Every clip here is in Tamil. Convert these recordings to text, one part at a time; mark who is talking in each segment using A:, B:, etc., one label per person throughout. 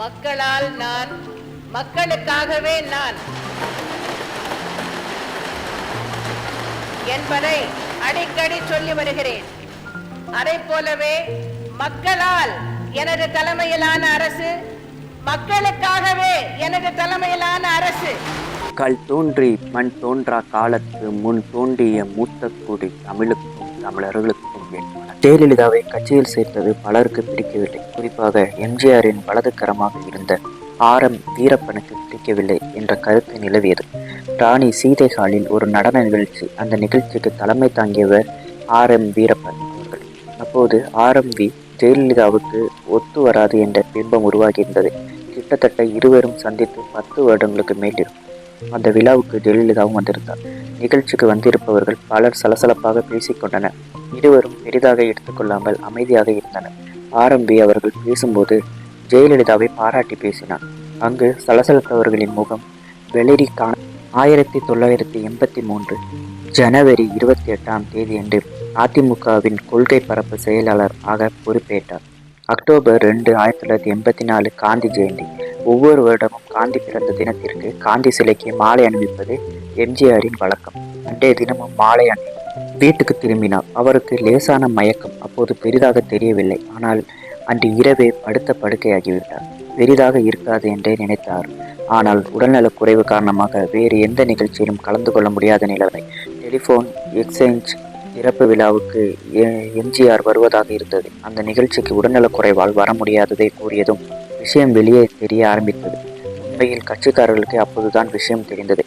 A: மக்களால் நான், மக்களுக்காகவே நான் என்பதை அடிக்கடி சொல்லி வருகிறேன். அதை போலவே மக்களால் எனது தலைமையிலான அரசு, மக்களுக்காகவே எனது தலைமையிலான அரசு.
B: கல் தோன்றி மண் தோன்றா காலத்து முன் தோன்றிய மூத்த குடி தமிழுக்கும் தமிழர்களுக்கும் வேண்டுமானார். ஜெயலலிதாவை கட்சியில் சேர்த்தது பலருக்கு பிடிக்கவில்லை. குறிப்பாக எம்ஜிஆரின் வலதுக்கரமாக இருந்த வீரப்பனுக்கு பிடிக்கவில்லை என்ற கருத்து நிலவியது. ராணி சீதை ஹாலில் ஒரு நடன நிகழ்ச்சி, அந்த நிகழ்ச்சிக்கு தலைமை தாங்கியவர் வீரப்பன் அவர்கள். அப்போது ஜெயலலிதாவுக்கு ஒத்து வராது என்ற பிம்பம் உருவாகியிருந்தது. கிட்டத்தட்ட இருவரும் சந்தித்து 10 வருடங்களுக்கு மேல் இருக்கும். அந்த விழாவுக்கு ஜெயலலிதாவும் வந்திருந்தார். நிகழ்ச்சிக்கு வந்திருப்பவர்கள் பலர் சலசலப்பாக பேசிக்கொண்டனர். இருவரும் பெரிதாக எடுத்துக்கொள்ளாமல் அமைதியாக இருந்தனர். அவர்கள் பேசும்போது ஜெயலலிதாவை பாராட்டி பேசினார். அங்கு சலசலத்தவர்களின் முகம் வெளிரி காண 1983 ஜனவரி 28ஆம் தேதியன்று அதிமுகவின் கொள்கை பரப்பு செயலாளர் ஆக பொறுப்பேற்றார். அக்டோபர் 2, 1984 காந்தி ஜெயந்தி. ஒவ்வொரு வருடமும் காந்தி பிறந்த தினத்திற்கு காந்தி சிலைக்கு மாலை அணிவிப்பது எம்ஜிஆரின் வழக்கம். அன்றைய தினமும் மாலை அணி வீட்டுக்கு திரும்பினார். அவருக்கு லேசான மயக்கம் அப்போது பெரிதாக தெரியவில்லை. ஆனால் அன்று இரவே படுத்த படுக்கையாகிவிட்டார். பெரிதாக இருக்காது என்றே நினைத்தார். ஆனால் உடல்நலக் குறைவு காரணமாக வேறு எந்த நிகழ்ச்சியிலும் கலந்து கொள்ள முடியாத நிலைமை. டெலிஃபோன் எக்ஸ்சேஞ்ச் இறப்பு விழாவுக்கு எம்ஜிஆர் வருவதாக இருந்தது. அந்த நிகழ்ச்சிக்கு உடல்நலக் குறைவால் வர முடியாததை கூறியதும் விஷயம் வெளியே தெரிய ஆரம்பித்தது. உண்மையில் கட்சிக்காரர்களுக்கு அப்போதுதான் விஷயம் தெரிந்தது.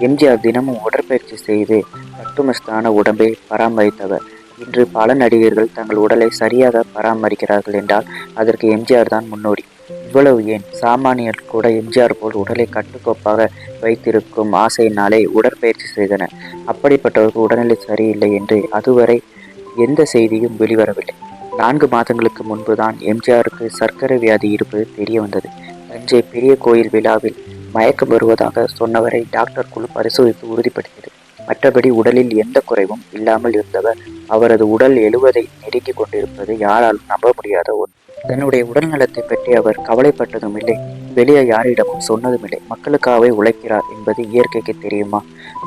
B: எம்ஜிஆர் தினமும் உடற்பயிற்சி செய்து கட்டுமஸ்தான உடம்பை பராமரித்தவர். இன்று பல நடிகர்கள் தங்கள் உடலை சரியாக பராமரிக்கிறார்கள் என்றால் அதற்கு எம்ஜிஆர் தான் முன்னோடி. இவ்வளவு ஏன், சாமானியர் கூட எம்ஜிஆர் போல் உடலை கட்டுக்கோப்பாக வைத்திருக்கும் ஆசையினாலே உடற்பயிற்சி செய்தனர். அப்படிப்பட்டவர்கள் உடல்நிலை சரியில்லை என்று அதுவரை எந்த செய்தியும் வெளிவரவில்லை. 4 மாதங்களுக்கு முன்புதான் எம்ஜிஆருக்கு சர்க்கரை வியாதி இருப்பது தெரிய வந்தது. தஞ்சை பெரிய கோயில் விழாவில் மயக்கம் வருவதாக சொன்னவரை டாக்டர் குழு பரிசோதித்து உறுதிப்படுத்தியது. மற்றபடி உடலில் எந்த குறைவும் இல்லாமல் இருந்தவர் அவரது உடல் 70ஐ நெருங்கி கொண்டிருப்பது யாராலும் நம்ப முடியாத ஒன்று. தன்னுடைய உடல் நலத்தை பற்றி அவர் கவலைப்பட்டதும் இல்லை, வெளியே யாரிடமும் சொன்னதும் இல்லை. மக்களுக்காகவே உழைக்கிறார் என்பது இயற்கைக்கு தெரியுமா?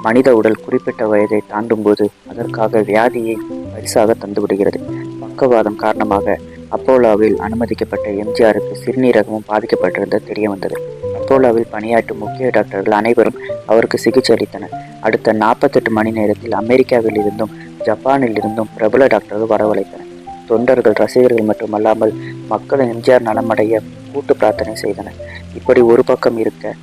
B: மனித உடல் குறிப்பிட்ட வயதை தாண்டும் போது அதற்காக வியாதியை பரிசாக தந்துவிடுகிறது. பக்கவாதம் காரணமாக அப்போலோவில் அனுமதிக்கப்பட்ட எம்ஜிஆருக்கு சிறுநீரகமும் பாதிக்கப்பட்டிருந்தது தெரிய வந்தது. அப்போலோவில் பணியாற்றும் முக்கிய டாக்டர்கள் அனைவரும் அவருக்கு சிகிச்சை அளித்தனர். அடுத்த 48 மணி நேரத்தில் அமெரிக்காவில் இருந்தும் ஜப்பானில் இருந்தும் பிரபல டாக்டர்கள் வரவழைத்தனர். தொண்டர்கள், ரசிகர்கள் மட்டுமல்லாமல் மக்கள் எம்ஜிஆர் நலமடைய கூட்டு பிரார்த்தனை செய்தனர். இப்படி ஒரு பக்கம் இருக்க,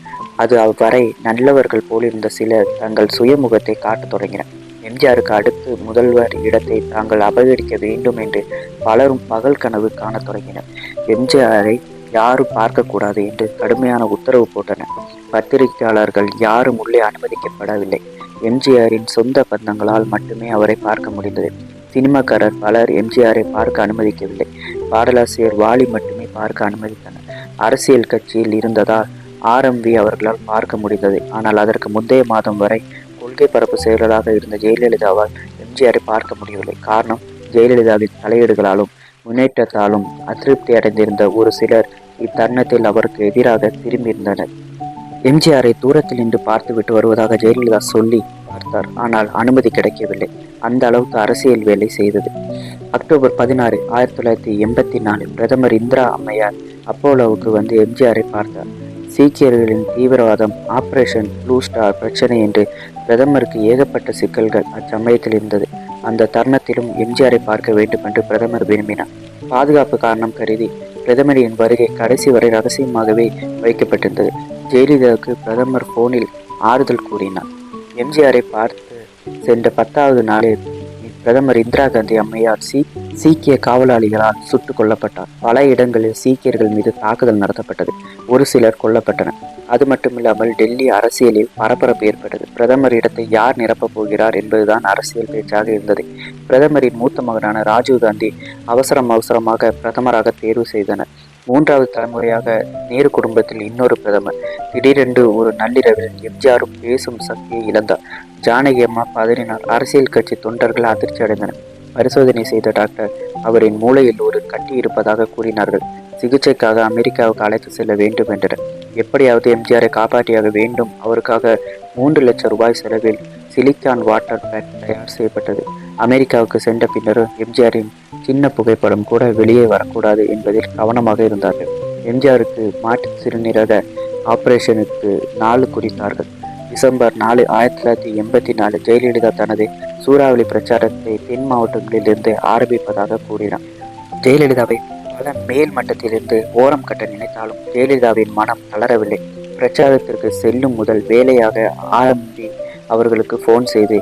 B: அது அவ்வரை நல்லவர்கள் போலிருந்த சிலர் தங்கள் சுயமுகத்தை காட்டத் தொடங்கினர். எம்ஜிஆருக்கு அடுத்து முதல்வர் இடத்தை தாங்கள் அபகரிக்க வேண்டும் என்று பலரும் பகல் கனவு காணத் தொடங்கினர். எம்ஜிஆரை யாரும் பார்க்கக்கூடாது என்று கடுமையான உத்தரவு போட்டனர். பத்திரிகையாளர்கள் யாரும் உள்ளே அனுமதிக்கப்படவில்லை. எம்ஜிஆரின் சொந்த பந்தங்களால் மட்டுமே அவரை பார்க்க முடிந்தது. சினிமாக்காரர் பலர் எம்ஜிஆரை பார்க்க அனுமதிக்கவில்லை. பாடலாசிரியர் வாலி மட்டுமே பார்க்க அனுமதித்தனர். அரசியல் கட்சியில் இருந்ததால் அவர்களால் பார்க்க முடிந்தது. ஆனால் அதற்கு முந்தைய மாதம் வரை கொள்கை பரப்பு செயலராக இருந்த ஜெயலலிதாவால் எம்ஜிஆரை பார்க்க முடியவில்லை. காரணம், ஜெயலலிதாவின் தலையீடுகளாலும் முன்னேற்றத்தாலும் அதிருப்தி அடைந்திருந்த ஒரு சிலர் இத்தருணத்தில் அவருக்கு எதிராக திரும்பியிருந்தனர். எம்ஜிஆரை தூரத்தில் நின்று பார்த்துவிட்டு வருவதாக ஜெயலலிதா சொல்லி பார்த்தார். ஆனால் அனுமதி கிடைக்கவில்லை. அந்த அளவுக்கு அரசியல் வேலை செய்தது. அக்டோபர் 16, 1984 பிரதமர் இந்திரா அம்மையார் அப்போலோவுக்கு வந்து எம்ஜிஆரை பார்த்தார். சீக்கியர்களின் தீவிரவாதம், ஆபரேஷன் ப்ளூ ஸ்டார் பிரச்சனை என்று பிரதமருக்கு ஏகப்பட்ட சிக்கல்கள் அச்சமயத்தில் இருந்தது. அந்த தருணத்திலும் எம்ஜிஆரை பார்க்க வேண்டும் என்று பிரதமர் விரும்பினார். பாதுகாப்பு காரணம் கருதி பிரதமரின் வருகை கடைசி வரை ரகசியமாகவே வைக்கப்பட்டிருந்தது. ஜெயலலிதாவுக்கு பிரதமர் போனில் ஆறுதல் கூறினார். எம்ஜிஆரை பார்த்து சென்ற 10வது நாளில் பிரதமர் இந்திரா காந்தி அம்மையார் சீக்கிய காவலாளிகளால் சுட்டுக் கொல்லப்பட்டார். பல இடங்களில் சீக்கியர்கள் மீது தாக்குதல் நடத்தப்பட்டது. ஒரு சிலர் கொல்லப்பட்டனர். அது மட்டுமில்லாமல் டெல்லி அரசியலில் பரபரப்பு ஏற்பட்டது. பிரதமர் இடத்தை யார் நிரப்பப் போகிறார் என்பதுதான் அரசியல் பேச்சாக இருந்தது. பிரதமரின் மூத்த மகனான ராஜீவ்காந்தி அவசரமாக பிரதமராக தேர்வு செய்தனர். 3வது தலைமுறையாக நேரு குடும்பத்தில் இன்னொரு பிரதமர். திடீரென்று ஒரு நள்ளிரவில் எம்ஜிஆரும் பேசும் சக்தியை இழந்தார். ஜானகி அம்மா பதறினார். அரசியல் கட்சி தொண்டர்கள் அதிர்ச்சி அடைந்தனர். பரிசோதனை செய்த டாக்டர் அவரின் மூளையில் ஒரு கட்டி இருப்பதாக கூறினார்கள். சிகிச்சைக்காக அமெரிக்காவுக்கு அழைத்து செல்ல வேண்டும் என்றனர். எப்படியாவது எம்ஜிஆரை காப்பாற்றியாக வேண்டும். அவருக்காக 3 லட்சம் ரூபாய் செலவில் சிலிக்கான் வாட்டர் பேக் தயார் செய்யப்பட்டது. அமெரிக்காவுக்கு சென்ற பின்னரும் எம்ஜிஆரின் சின்ன புகைப்படம் கூட வெளியே வரக்கூடாது என்பதில் கவனமாக இருந்தார்கள். எம்ஜிஆருக்கு மாற்று சிறுநீரக ஆபரேஷனுக்கு நாள் குறித்தார்கள். டிசம்பர் 4, 1984 ஜெயலலிதா தனது சூறாவளி பிரச்சாரத்தை தென் மாவட்டங்களிலிருந்து ஆரம்பிப்பதாக கூறினார். ஜெயலலிதாவை பல மேல் மட்டத்திலிருந்து ஓரம் கட்ட நினைத்தாலும் ஜெயலலிதாவின் மனம் தளரவில்லை. பிரச்சாரத்திற்கு செல்லும் முதல் வேலையாக ஆரம்பி அவர்களுக்கு போன் செய்து,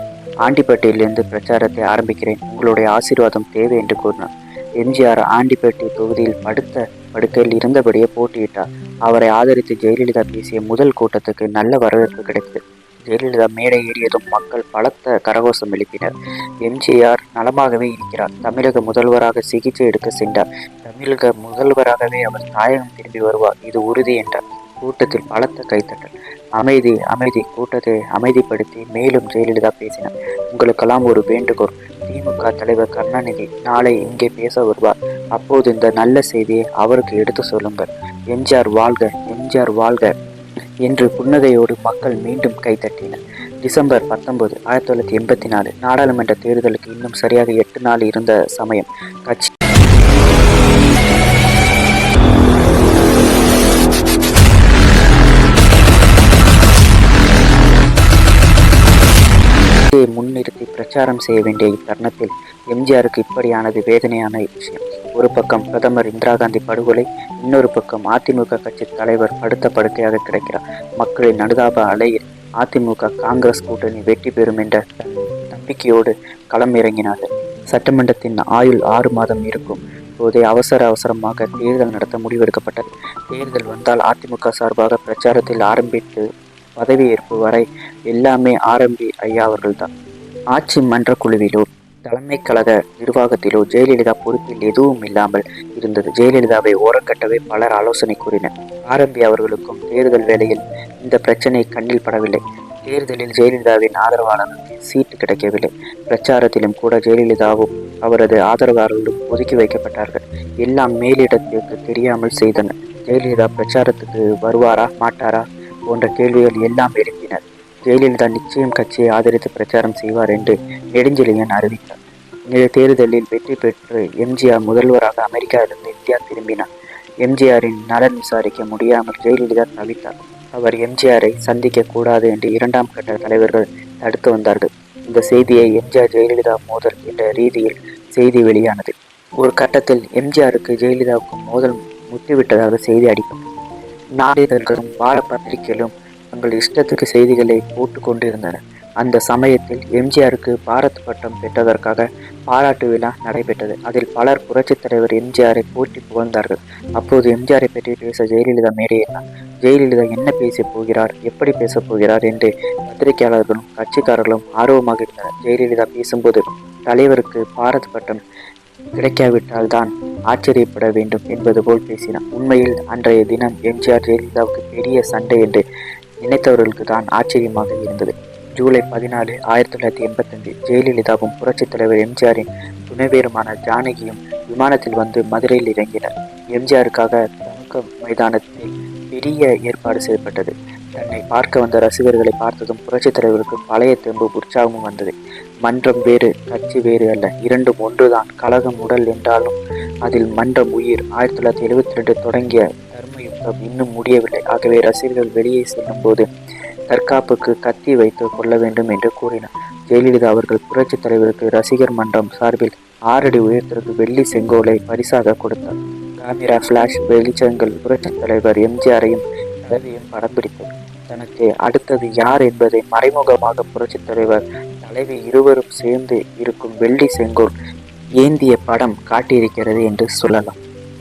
B: ஆண்டிப்பட்டியிலிருந்து பிரச்சாரத்தை ஆரம்பிக்கிறேன், உங்களுடைய ஆசீர்வாதம் தேவை என்று கூறினார். எம்ஜிஆர் ஆண்டிப்பட்டி தொகுதியில் படுத்த படுக்கையில் இருந்தபடியே போட்டியிட்டார். அவரை ஆதரித்து ஜெயலலிதா பேசிய முதல் கூட்டத்துக்கு நல்ல வரவேற்பு கிடைத்தது. ஜெயலலிதா மேடை ஏறியதும் மக்கள் பலத்த கரகோஷம் எழுப்பினர். எம்ஜிஆர் நலமாகவே இருக்கிறார், தமிழக முதல்வராக சிகிச்சை எடுக்க சென்றார், தமிழக முதல்வராகவே அவர் தாயகம் திரும்பி வருவார், இது உறுதி என்றார். கூட்டத்தில் பலத்த கைத்தட்டல். அமைதி அமைதி. கூட்டத்தை அமைதிப்படுத்தி மேலும் ஜெயலலிதா பேசினார். உங்களுக்கெல்லாம் ஒரு வேண்டுகோள். திமுக தலைவர் கருணாநிதி நாளை இங்கே பேச வருவார். அப்போது இந்த நல்ல செய்தியை அவருக்கு எடுத்து சொல்லுங்கள். எம்ஜிஆர் வாழ்க, எம்ஜிஆர் வாழ்க என்று புன்னகையோடு மக்கள் மீண்டும் கைத்தட்டினர். டிசம்பர் 19, 1984 நாடாளுமன்ற தேர்தலுக்கு இன்னும் சரியாக 8 நாள் இருந்த சமயம் கட்சி முன்னிறுத்தி பிரச்சாரம் செய்ய வேண்டிய இத்தருணத்தில் எம்ஜிஆருக்கு இப்படியானது வேதனையான விஷயம். ஒரு பக்கம் பிரதமர் இந்திரா காந்தி படுகொலை, இன்னொரு பக்கம் அதிமுக கட்சி தலைவர் படுத்த படுக்கையாக கிடைக்கிறார். மக்களின் அனுதாப அலையில் அதிமுக காங்கிரஸ் கூட்டணி வெற்றி பெறும் என்ற நம்பிக்கையோடு களம் இறங்கினார்கள். சட்டமன்றத்தின் ஆயுள் 6 மாதம் இருக்கும் போதே அவசரமாக தேர்தல் நடத்த முடிவெடுக்கப்பட்டது. தேர்தல் வந்தால் அதிமுக சார்பாக பிரச்சாரத்தில் ஆரம்பித்து பதவியேற்பு வரை எல்லாமே ஆரம்பி ஐயா அவர்கள்தான். ஆட்சி மன்ற குழுவிலோ தலைமை கழக நிர்வாகத்திலோ ஜெயலலிதா பொறுப்பில் எதுவும் இல்லாமல் இருந்தது. ஜெயலலிதாவை ஓரங்கட்டவே பலர் ஆலோசனை கூறினர். ஆரம்பி அவர்களுக்கும் தேர்தல் வேளையில் இந்த பிரச்சனை கண்ணில் படவில்லை. தேர்தலில் ஜெயலலிதாவின் ஆதரவாளர்களுக்கு சீட்டு கிடைக்கவில்லை. பிரச்சாரத்திலும் கூட ஜெயலலிதாவும் அவரது ஆதரவாளர்களும் ஒதுக்கி வைக்கப்பட்டார்கள். எல்லாம் மேலிடத்திற்கு தெரியாமல் செய்தனர். ஜெயலலிதா பிரச்சாரத்துக்கு வருவாரா மாட்டாரா போன்ற கேள்விகள் எல்லாம் எழுப்பினர். ஜெயலலிதா நிச்சயம் கட்சியை ஆதரித்து பிரச்சாரம் செய்வார் என்று நெடுஞ்செழியன் அறிவித்தார். இந்த தேர்தலில் வெற்றி பெற்று எம்ஜிஆர் முதல்வராக அமெரிக்காவிலிருந்து இந்தியா திரும்பினார். எம்ஜிஆரின் நலன் விசாரிக்க முடியாமல் ஜெயலலிதா தவித்தார். அவர் எம்ஜிஆரை சந்திக்க கூடாது என்று 2ஆம் கட்ட தலைவர்கள் தடுத்து வந்தார்கள். இந்த செய்தியை எம்ஜிஆர் ஜெயலலிதா மோதல் என்ற ரீதியில் செய்தி வெளியானது. ஒரு கட்டத்தில் எம்ஜிஆருக்கு ஜெயலலிதாவுக்கும் மோதல் முற்றிவிட்டதாக செய்தி அடிக்கப்பட்டது. நாளிதழ்களும் வார பத்திரிகைகளும் தங்கள் இஷ்டத்துக்கு செய்திகளை போட்டு கொண்டிருந்தன. அந்த சமயத்தில் எம்ஜிஆருக்கு பாரத் பட்டம் பெற்றதற்காக பாராட்டு விழா நடைபெற்றது. அதில் பலர் புரட்சித் தலைவர் எம்ஜிஆரை போற்றி புகழ்ந்தார்கள். அப்போது எம்ஜிஆரை பற்றி பேச ஜெயலலிதா மேடையேறினார். ஜெயலலிதா என்ன பேசப் போகிறார், எப்படி பேசப் போகிறார் என்று பத்திரிகையாளர்களும் கட்சிக்காரர்களும் ஆர்வமாக இருந்தனர். ஜெயலலிதா பேசும்போது தலைவருக்கு பாரத் பட்டம் கிடைக்காவிட்டால் தான் ஆச்சரியப்பட வேண்டும் என்பது போல் பேசினார். உண்மையில் அன்றைய தினம் எம்ஜிஆர் ஜெயலலிதாவுக்கு பெரிய சண்டை என்று நினைத்தவர்களுக்கு தான் ஆச்சரியமாக இருந்தது. ஜூலை 14, 1985 ஜெயலலிதாவும் புரட்சித் தலைவர் எம்ஜிஆரின் துணைவேருமான ஜானகியும் விமானத்தில் வந்து மதுரையில் இறங்கினர். எம்ஜிஆருக்காக தமுக மைதானத்தில் பெரிய ஏற்பாடு செய்யப்பட்டது. தன்னை பார்க்க வந்த ரசிகர்களை பார்த்ததும் புரட்சித் தலைவருக்கு பழைய தெம்பு உற்சாகமும் வந்தது. மன்றம் வேறு, கட்சி வேறு அல்ல, இரண்டும் ஒன்றுதான். கழகம் உடல் என்றாலும் அதில் மன்றம் உயிர். 1972 தொடங்கிய தர்ம யுத்தம் இன்னும் முடியவில்லை. ஆகவே ரசிகர்கள் வெளியே செல்லும் போது தற்காப்புக்கு கத்தி வைத்து கொள்ள வேண்டும் என்று கூறினார். ஜெயலலிதா அவர்கள் புரட்சித் தலைவருக்கு ரசிகர் மன்றம் சார்பில் 6 அடி உயரத்திற்கு வெள்ளி செங்கோலை பரிசாக கொடுத்தார். காமிரா பிளாஷ் வெளிச்சங்கள் புரட்சித் தலைவர் எம்ஜிஆரையும் தலைவியும் படம் பிடித்தது. தனக்கு அடுத்தது யார் என்பதை மறைமுகமாக புரட்சித் தலைவர் தலைவி இருவரும் சேர்ந்து இருக்கும் வெள்ளி செங்கோல் ஏந்திய படம் காட்டியிருக்கிறது என்று சொல்லலாம்.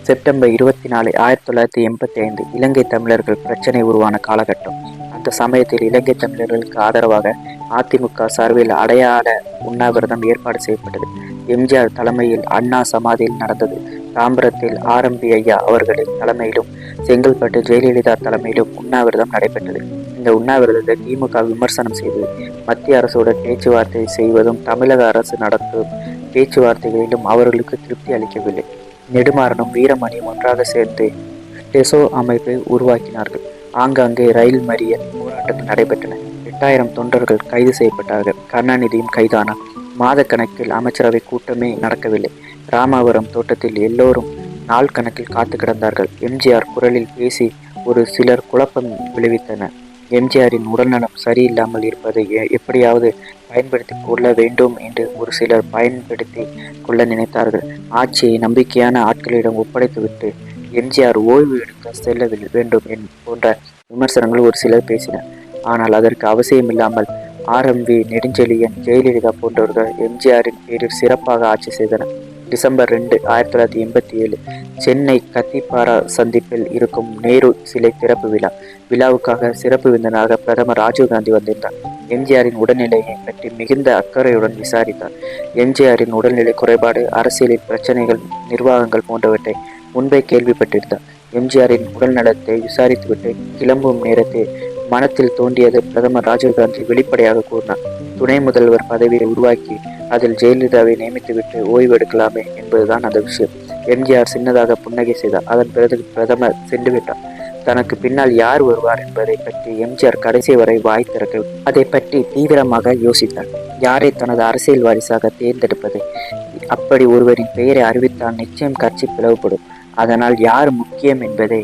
B: செப்டம்பர் 24, 1985 இலங்கை தமிழர்கள் பிரச்சனை உருவான காலகட்டம். அந்த சமயத்தில் இலங்கை தமிழர்களுக்கு ஆதரவாக அதிமுக சார்பில் அடையாள உண்ணாவிரதம் ஏற்பாடு செய்யப்பட்டது. எம்ஜிஆர் தலைமையில் அண்ணா சமாதியில் நடந்தது. தாம்பரத்தில் ஆரம்பி ஐயா அவர்களின் தலைமையிலும் செங்கல்பட்டு ஜெயலலிதா தலைமையிலும் உண்ணாவிரதம் நடைபெற்றது. இந்த உண்ணாவிரதத்தை திமுக விமர்சனம் செய்தது. மத்திய அரசுடன் பேச்சுவார்த்தை செய்வதும் தமிழக அரசு நடத்தும் பேச்சுவார்த்தைகளிலும் அவர்களுக்கு திருப்தி அளிக்கவில்லை. நெடுமாறனும் வீரமணியும் ஒன்றாக சேர்ந்து டெசோ அமைப்பை உருவாக்கினார்கள். ஆங்காங்கே ரயில் மறியல் போராட்டங்கள் நடைபெற்றன. 8000 தொண்டர்கள் கைது செய்யப்பட்டார்கள். கருணாநிதியும் கைதானார். மாத கணக்கில் அமைச்சரவை கூட்டமே நடக்கவில்லை. ராமாவரம் தோட்டத்தில் எல்லோரும் நாள் கணக்கில் காத்து கிடந்தார்கள். எம்ஜிஆர் குரலில் பேசி ஒரு சிலர் குழப்பம் விளைவித்தனர். எம்ஜிஆரின் உடல்நலம் சரியில்லாமல் இருப்பதை எப்படியாவது பயன்படுத்தி கொள்ள வேண்டும் என்று ஒரு சிலர் பயன்படுத்தி கொள்ள நினைத்தார்கள். ஆட்சியை நம்பிக்கையான ஆட்களிடம் ஒப்படைத்துவிட்டு எம்ஜிஆர் ஓய்வு எடுக்க செல்ல வேண்டும் போன்ற விமர்சனங்கள் ஒரு சிலர் பேசினர். ஆனால் அதற்கு அவசியமில்லாமல் RMV நெடுஞ்செழியன், ஜெயலலிதா போன்றவர்கள் எம்ஜிஆரின் பேரில் சிறப்பாக ஆட்சி செய்தனர். டிசம்பர் 2, 1987 சென்னை கத்திப்பாரா சந்திப்பில் இருக்கும் நேரு சிலை திறப்பு விழாவுக்காக சிறப்பு விருந்தினராக பிரதமர் ராஜீவ்காந்தி வந்திருந்தார். எம்ஜிஆரின் உடல்நிலையை பற்றி மிகுந்த அக்கறையுடன் விசாரித்தார். எம்ஜிஆரின் உடல்நிலை குறைபாடு, அரசியலில் பிரச்சனைகள், நிர்வாகங்கள் போன்றவற்றை முன்பே கேள்விப்பட்டிருந்தார். எம்ஜிஆரின் உடல் நலத்தை விசாரித்துவிட்டு கிளம்பும் நேரத்தில் மனத்தில் தோன்றியது பிரதமர் ராஜீவ்காந்தி வெளிப்படையாக கூறினார். துணை முதல்வர் பதவியை உருவாக்கி அதில் ஜெயலலிதாவை நியமித்துவிட்டு ஓய்வு எடுக்கலாமே என்பதுதான் அந்த விஷயம். எம்ஜிஆர் சின்னதாக புன்னகை செய்தார். அதன் பிறகு பிரதமர் சென்றுவிட்டார். தனக்கு பின்னால் யார் வருவார் என்பதை பற்றி எம்ஜிஆர் கடைசி வரை வாய் திறக்க அதை பற்றி தீவிரமாக யோசித்தார். யாரை தனது அரசியல் வாரிசாக தேர்ந்தெடுப்பது? அப்படி ஒருவரின் பெயரை அறிவித்தால் நிச்சயம் கட்சி பிளவுபடும். அதனால் யார் முக்கியம் என்பதை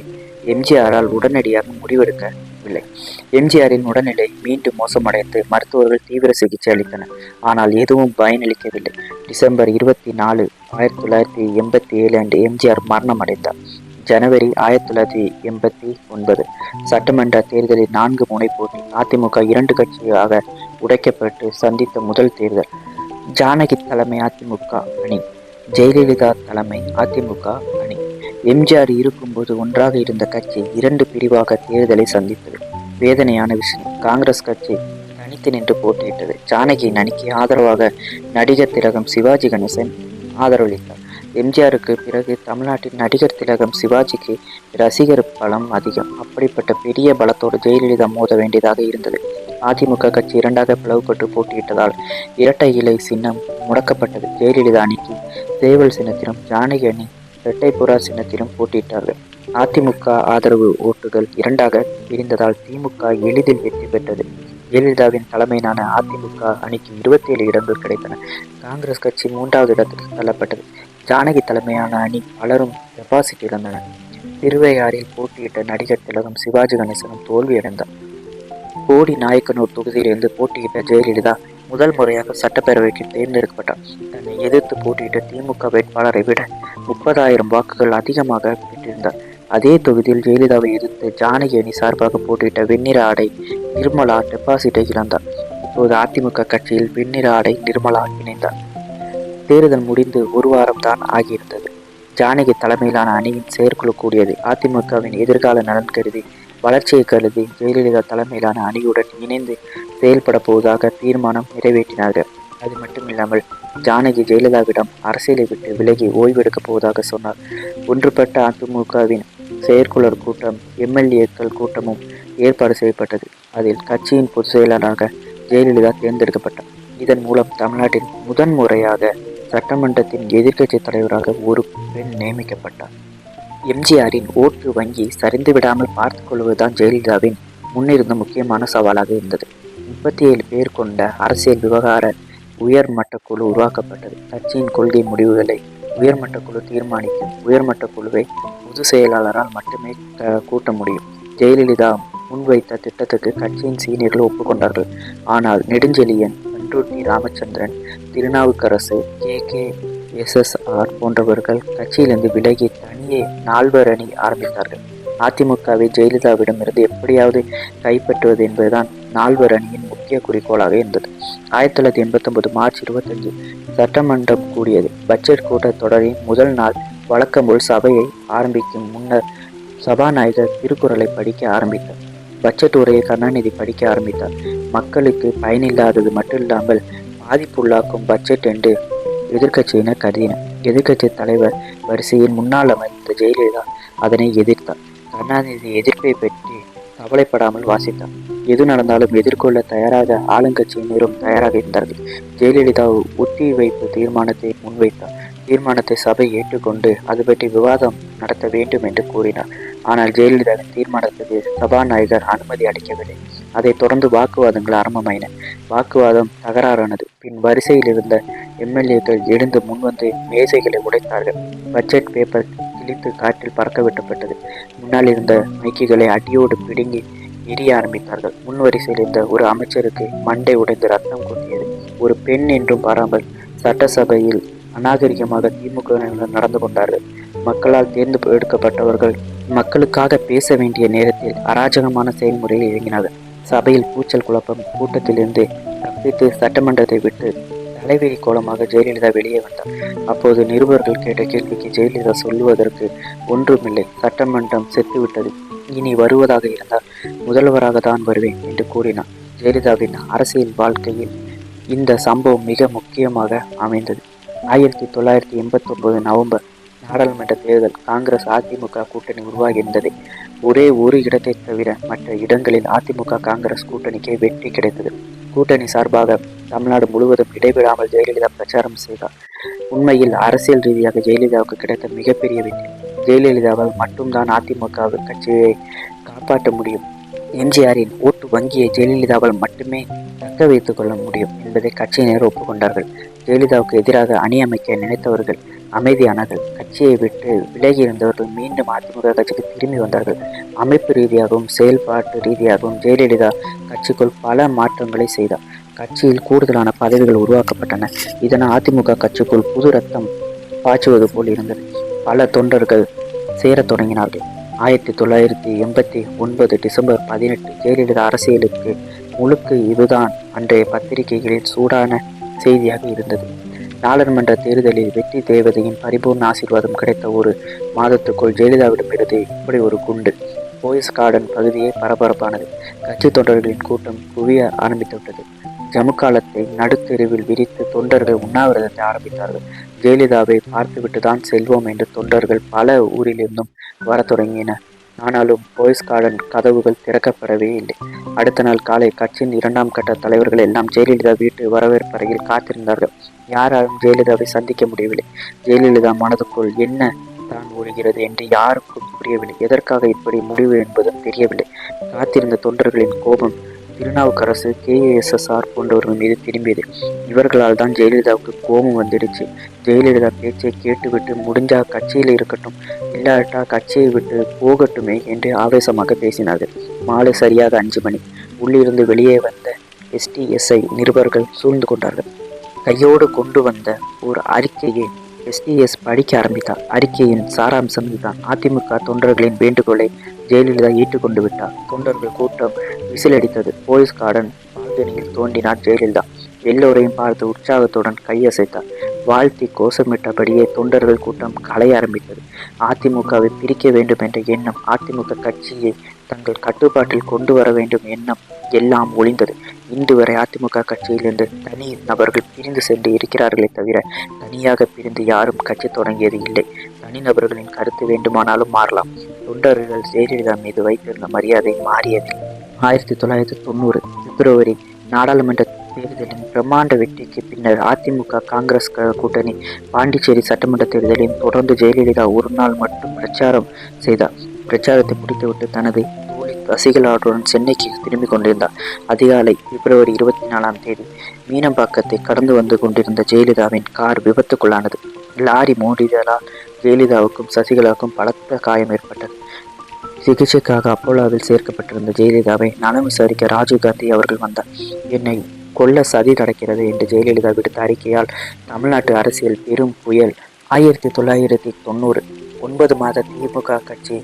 B: எம்ஜிஆரால் உடனடியாக முடிவெடுக்கவில்லை. எம்ஜிஆரின் உடல்நிலை மீண்டும் மோசமடைந்து மருத்துவர்கள் தீவிர சிகிச்சை அளித்தனர். ஆனால் எதுவும் பயனளிக்கவில்லை. டிசம்பர் 24, 1987 அன்று எம்ஜிஆர் மரணம் அடைந்தார். ஜனவரி 1989 சட்டமன்ற தேர்தலில் 4 முனை போட்டி. அதிமுக 2 கட்சியாக உடைக்கப்பட்டு சந்தித்த முதல் தேர்தல். ஜானகி தலைமை அதிமுக அணி, ஜெயலலிதா தலைமை அதிமுக அணி. எம்ஜிஆர் இருக்கும்போது ஒன்றாக இருந்த கட்சி 2 பிரிவாக தேர்தலை சந்தித்தது. வேதனையான விஷயம், காங்கிரஸ் கட்சி தனித்து நின்று போட்டியிட்டது. ஜானகியின் அணிக்கு ஆதரவாக நடிகர் திலகம் சிவாஜி கணேசன் ஆதரவளித்தார். எம்ஜிஆருக்கு பிறகு தமிழ்நாட்டில் நடிகர் திலகம் சிவாஜிக்கு ரசிகர் பலம் அதிகம். அப்படிப்பட்ட பெரிய பலத்தோடு ஜெயலலிதா மோத வேண்டியதாக இருந்தது. அதிமுக கட்சி 2ஆக பிளவுபட்டு போட்டியிட்டதால் இரட்டை இலை சின்னம் முடக்கப்பட்டது. ஜெயலலிதா அணிக்கு சேவல் சின்னத்திலும், ஜானகி அணி இரட்டைப்புறா சின்னத்திலும் போட்டியிட்டார்கள். அதிமுக ஆதரவு ஓட்டுகள் 2ஆக பிரிந்ததால் திமுக எளிதில் வெற்றி பெற்றது. ஜெயலலிதாவின் தலைமையிலான அதிமுக அணிக்கு 27 இடங்கள் கிடைத்தன. காங்கிரஸ் கட்சி 3வது இடத்திற்கு தள்ளப்பட்டது. ஜானகி தலைமையான அணி பலரும் டெபாசிட் இழந்தனர். திருவையாறில் போட்டியிட்ட நடிகர் திலகம் சிவாஜி கணேசனும் தோல்வியடைந்தார். போடி நாயக்கனூர் தொகுதியிலிருந்து போட்டியிட்ட ஜெயலலிதா முதல் முறையாக சட்டப்பேரவைக்கு தேர்ந்தெடுக்கப்பட்டார். தன்னை எதிர்த்து போட்டியிட்ட திமுக வேட்பாளரை விட 30,000 வாக்குகள் அதிகமாக பெற்றிருந்தார். அதே தொகுதியில் ஜெயலலிதாவை எதிர்த்து ஜானகி அணி சார்பாக போட்டியிட்ட வெண்ணிற ஆடை நிர்மலா டெபாசிட்டை இழந்தார். இப்போது அதிமுக கட்சியில் வெண்ணிற ஆடை நிர்மலா இணைந்தார். தேர்தல் முடிந்து 1 வாரம் தான் ஆகியிருந்தது. ஜானகி தலைமையிலான அணியின் செயற்குழு கூடியது. அதிமுகவின் எதிர்கால நலன் கருதி, வளர்ச்சியை கருதி ஜெயலலிதா தலைமையிலான அணியுடன் இணைந்து செயல்பட போவதாக தீர்மானம் நிறைவேற்றினார்கள். அது மட்டுமில்லாமல் ஜானகி ஜெயலலிதாவிடம் அரசியலை விட்டு விலகி ஓய்வெடுக்கப் போவதாக சொன்னார். ஒன்றுபட்ட அதிமுகவின் செயற்குழு கூட்டம், MLAக்கள் கூட்டமும் ஏற்பாடு செய்யப்பட்டது. அதில் கட்சியின் பொதுச் செயலாளராக ஜெயலலிதா தேர்ந்தெடுக்கப்பட்டார். இதன் மூலம் தமிழ்நாட்டின் முதன்முறையாக சட்டமன்றத்தின் எதிர்க்கட்சி தலைவராக ஒரு பெண் நியமிக்கப்பட்டார். எம்ஜிஆரின் ஓட்டு வங்கி சரிந்து விடாமல் பார்த்து கொள்வதுதான் ஜெயலலிதாவின் முன்னிருந்த முக்கியமான சவாலாக இருந்தது. 37 பேர் கொண்ட அரசியல் விவகார உயர்மட்ட குழு உருவாக்கப்பட்டது. கட்சியின் கொள்கை முடிவுகளை உயர்மட்ட குழு தீர்மானிக்கும். உயர்மட்ட குழுவை பொதுச் செயலாளரால் மட்டுமே கூட்ட முடியும். ஜெயலலிதா முன்வைத்த திட்டத்துக்கு கட்சியின் சீனியர்கள் ஒப்புக்கொண்டார்கள். ஆனால் நெடுஞ்செழியன், பண்ருட்டி ராமச்சந்திரன், திருநாவுக்கரசு, KKSSR போன்றவர்கள் கட்சியிலிருந்து விலகி தனியே 4 அணி ஆரம்பித்தார்கள். அதிமுகவை ஜெயலலிதாவிடமிருந்து எப்படியாவது கைப்பற்றுவது என்பதுதான் 4 அணியின் முக்கிய குறிக்கோளாக இருந்தது. 1989 மார்ச் 25 சட்டமன்றம் கூடியது. பட்ஜெட் கூட்டத்தொடரின் முதல் நாள் வழக்கம்போல் சபையை ஆரம்பிக்கும் முன்னர் சபாநாயகர் திருக்குறளை படிக்க ஆரம்பித்தார். பட்ஜெட் உரையை கருணாநிதி படிக்க ஆரம்பித்தார். மக்களுக்கு பயனில்லாதது மட்டுமில்லாமல் பாதிப்புள்ளாக்கும் பட்ஜெட் என்று எதிர்க்கட்சியினர் கருதினர். எதிர்க்கட்சி தலைவர் வரிசையில் முன்னால் அமர்ந்த ஜெயலலிதா அதனை எதிர்த்தார். கருணாநிதி எதிர்ப்பை பற்றி கவலைப்படாமல் வாசித்தார். எது நடந்தாலும் எதிர்கொள்ள தயாராக ஆளுங்கட்சியினரும் தயாராக இருந்தார்கள். ஜெயலலிதா ஒத்திவைப்பு தீர்மானத்தை முன்வைத்தார். தீர்மானத்தை சபை ஏற்றுக்கொண்டு அது பற்றி விவாதம் நடத்த வேண்டும் என்று கூறினார். ஆனால் ஜெயலலிதாவின் தீர்மானத்துக்கு சபாநாயகர் அனுமதி அளிக்கவில்லை. அதைத் தொடர்ந்து வாக்குவாதங்கள் ஆரம்பமாயின. வாக்குவாதம் தகராறானது. பின் வரிசையில் இருந்த எம்எல்ஏக்கள் எழுந்து முன்வந்து மேசைகளை உடைத்தார்கள். பட்ஜெட் பேப்பர் கிழித்து காற்றில் பறக்க விட்டப்பட்டது. முன்னால் இருந்த மைக்குகளை அடியோடு பிடுங்கி எரிய ஆரம்பித்தார்கள். முன் வரிசையில் இருந்த ஒரு அமைச்சருக்கு மண்டை உடைந்து ரத்தம் கொட்டியது. ஒரு பெண் என்றும் பாராமல் சட்டசபையில் அநாகரிகமாக திமுக நடந்து கொண்டார்கள். மக்களால் தேர்ந்தெடுக்கப்பட்டவர்கள் மக்களுக்காக பேச வேண்டிய நேரத்தில் அராஜகமான செயல்முறையில் இறங்கினார்கள். சபையில் கூச்சல் குழப்பம். கூட்டத்திலிருந்து தப்பித்து சட்டமன்றத்தை விட்டு தலைவெறி கோலமாக ஜெயலலிதா வெளியே வந்தார். அப்போது நிருபர்கள் கேட்ட கேள்விக்கு ஜெயலலிதா சொல்லுவதற்கு ஒன்றுமில்லை. சட்டமன்றம் செத்துவிட்டது. இனி வருவதாக இருந்தால் முதல்வராக தான் வருவேன் என்று கூறினார். ஜெயலலிதாவின் அரசியல் வாழ்க்கையில் இந்த சம்பவம் மிக முக்கியமாக அமைந்தது. 1989 நவம்பர் நாடாளுமன்ற தேர்தல். காங்கிரஸ் அதிமுக கூட்டணி உருவாகியிருந்தது. ஒரே ஒரு இடத்தை தவிர மற்ற இடங்களில் அதிமுக காங்கிரஸ் கூட்டணிக்கு வெற்றி கிடைத்தது. கூட்டணி சார்பாக தமிழ்நாடு முழுவதும் இடைவிடாமல் ஜெயலலிதா பிரச்சாரம் செய்தார். உண்மையில் அரசியல் ரீதியாக ஜெயலலிதாவுக்கு கிடைத்த மிகப்பெரிய வெற்றி. ஜெயலலிதாவால் மட்டும்தான் அதிமுக கட்சியை காப்பாற்ற முடியும். எம்ஜிஆரின் ஓட்டு வங்கியை ஜெயலலிதாவால் மட்டுமே தக்க வைத்துக் கொள்ள முடியும் என்பதை கட்சியினர் ஒப்புக்கொண்டார்கள். ஜெயலலிதாவுக்கு எதிராக அணி அமைக்க நினைத்தவர்கள் அமைதியானார்கள். கட்சியை விட்டு விலகி இருந்தவர்கள் மீண்டும் அதிமுக கட்சிக்கு திரும்பி வந்தார்கள். அமைப்பு ரீதியாகவும் செயல்பாட்டு ரீதியாகவும் ஜெயலலிதா கட்சிக்குள் பல மாற்றங்களை செய்தார். கட்சியில் கூடுதலான பதவிகள் உருவாக்கப்பட்டன. இதனால் அதிமுக கட்சிக்குள் புது ரத்தம் பாய்ச்சுவது போல் இருந்தது. பல தொண்டர்கள் சேரத் தொடங்கினார்கள். 1989 டிசம்பர் 18 ஜெயலலிதா அரசியலுக்கு முழுக்க இதுதான் அன்றைய பத்திரிகைகளில் சூடான செய்தியாக இருந்தது. நாடாளுமன்ற தேர்தலில் வெற்றி தேவதையின் பரிபூர்ண ஆசீர்வாதம் கிடைத்த ஒரு மாதத்துக்குள் ஜெயலலிதாவிடமிருந்து இப்படி ஒரு குண்டு. போயஸ் கார்டன் பகுதியே பரபரப்பானது. கட்சி தொண்டர்களின் கூட்டம் குவிய ஆரம்பித்துவிட்டது. ஜமுக்காலத்தை நடுத்தெருவில் விரித்து தொண்டர்கள் உண்ணாவிரதத்தை ஆரம்பித்தார்கள். ஜெயலலிதாவை பார்த்துவிட்டு தான் செல்வோம் என்று தொண்டர்கள் பல ஊரிலிருந்தும் வர தொடங்கினர். ஆனாலும் போயஸ் கார்டன் கதவுகள் திறக்கப்படவே இல்லை. அடுத்த நாள் காலை கட்சியின் 2ஆம் கட்ட தலைவர்கள் எல்லாம் ஜெயலலிதா வீட்டு வரவேற்பறையில் காத்திருந்தார்கள். யாராலும் ஜெயலலிதாவை சந்திக்க முடியவில்லை. ஜெயலலிதா மனதுக்குள் என்ன தான் ஓடுகிறது என்று யாருக்கும் புரியவில்லை. எதற்காக இப்படி முடிவு என்பதும் தெரியவில்லை. காத்திருந்த தொண்டர்களின் கோபம் திருநாவுக்கரசு, KSSR போன்றவர்கள் மீது திரும்பியது. இவர்களால் தான் ஜெயலலிதாவுக்கு கோபம் வந்துடுச்சு. ஜெயலலிதா பேச்சை கேட்டுவிட்டு முடிஞ்சா கட்சியில் இருக்கட்டும், இல்லாட்டா கட்சியை விட்டு போகட்டுமே என்று ஆவேசமாக பேசினார்கள். மாலை சரியாக 5 மணி. உள்ளிருந்து வெளியே வந்த STSI நிருபர்கள் சூழ்ந்து கொண்டார்கள். கையோடு கொண்டு வந்த ஒரு அறிக்கையை SDS படிக்க ஆரம்பித்தார். அறிக்கையின் சாராம்சம் இதுதான்: அதிமுக தொண்டர்களின் வேண்டுகோளை ஜெயலலிதா ஏற்றுக்கொண்டு விட்டார். தொண்டர்கள் கூட்டம் விசிலடித்தது. போயஸ் கார்டன் பால்கனியில் தோண்டினார் ஜெயலலிதா. எல்லோரையும் பார்த்து உற்சாகத்துடன் கையசைத்தார். வாழ்த்தி கோஷமிட்டபடியே தொண்டர்கள் கூட்டம் கலைய ஆரம்பித்தது. அதிமுகவை பிரிக்க வேண்டும் என்ற எண்ணம், அதிமுக கட்சியை தங்கள் கட்டுப்பாட்டில் கொண்டு வர வேண்டும் எண்ணம் எல்லாம் ஒளிந்தது. இன்று வரை அதிமுக கட்சியிலிருந்து தனி நபர்கள் பிரிந்து சென்று இருக்கிறார்களே தவிர தனியாக பிரிந்து யாரும் கட்சி தொடங்கியது இல்லை. தனிநபர்களின் கருத்து வேண்டுமானாலும் மாறலாம். தொண்டர்கள் ஜெயலலிதா மீது வைத்திருந்த மரியாதை மாறியதில்லை. 1990 பிப்ரவரி நாடாளுமன்ற தேர்தலின் பிரம்மாண்ட வெற்றிக்கு பின்னர் அதிமுக காங்கிரஸ் கூட்டணி பாண்டிச்சேரி சட்டமன்ற தேர்தலையும் தொடர்ந்து ஜெயலலிதா ஒரு நாள் மட்டும் பிரச்சாரம் செய்தார். பிரச்சாரத்தை முடித்துவிட்டு தனது தோழி ரசிகர்களுடன் சென்னைக்கு திரும்பிக் கொண்டிருந்தார். அதிகாலை பிப்ரவரி 24ஆம் தேதி மீனம்பாக்கத்தை கடந்து வந்து கொண்டிருந்த ஜெயலலிதாவின் கார் விபத்துக்குள்ளானது. லாரி மோதியதால் ஜெயலலிதாவுக்கும் சசிகலாவுக்கும் பலத்த காயம் ஏற்பட்டது. சிகிச்சைக்காக அப்போலோவில் சேர்க்கப்பட்டிருந்த ஜெயலலிதாவை நலம் விசாரிக்க ராஜீவ்காந்தி அவர்கள் வந்தார். என்னை கொல்ல சதி நடக்கிறது என்று ஜெயலலிதா விடுத்த அறிக்கையால் தமிழ்நாட்டு அரசியல் பெரும் புயல். 1990 9 மாத திமுக கட்சி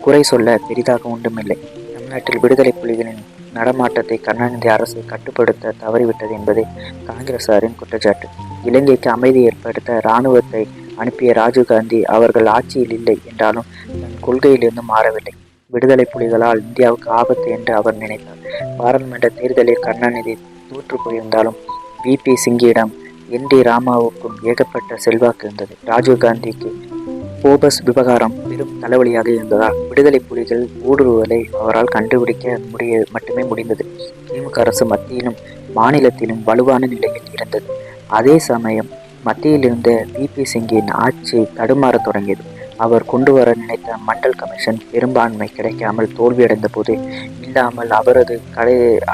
B: குறை சொல்ல பெரிதாக ஒன்றுமில்லை. தமிழ்நாட்டில் விடுதலை புலிகளின் நடமாட்டத்தை கருணாநிதி அரசை கட்டுப்படுத்த தவறிவிட்டது என்பதே காங்கிரசாரின் குற்றச்சாட்டு. இலங்கைக்கு அமைதி ஏற்படுத்த இராணுவத்தை அனுப்பிய ராஜீவ்காந்தி அவர்கள் ஆட்சியில் இல்லை என்றாலும் தன் கொள்கையிலிருந்து மாறவில்லை. விடுதலை புலிகளால் இந்தியாவுக்கு ஆபத்து என்று அவர் நினைத்தார். பாராளுமன்ற தேர்தலில் கருணாநிதி தோற்று போயிருந்தாலும் VP சிங்கியிடம் ND ராமாவுக்கும் ஏகப்பட்ட செல்வாக்கு இருந்தது. ராஜீவ்காந்திக்கு போபஸ் விவகாரம் பெரும் தலைவலியாக இருந்ததால் விடுதலை புலிகள் ஊடுருவலை அவரால் கண்டுபிடிக்க மட்டுமே முடிந்தது. திமுக அரசு மத்தியிலும் மாநிலத்திலும் வலுவான நிலையில் இருந்தது. அதே சமயம் மத்தியில் இருந்த VP சிங்கின் ஆட்சி தடுமாறத் தொடங்கியது. அவர் கொண்டு வர நினைத்த மண்டல் கமிஷன் பெரும்பான்மை கிடைக்காமல் தோல்வியடைந்த போது இல்லாமல் அவரது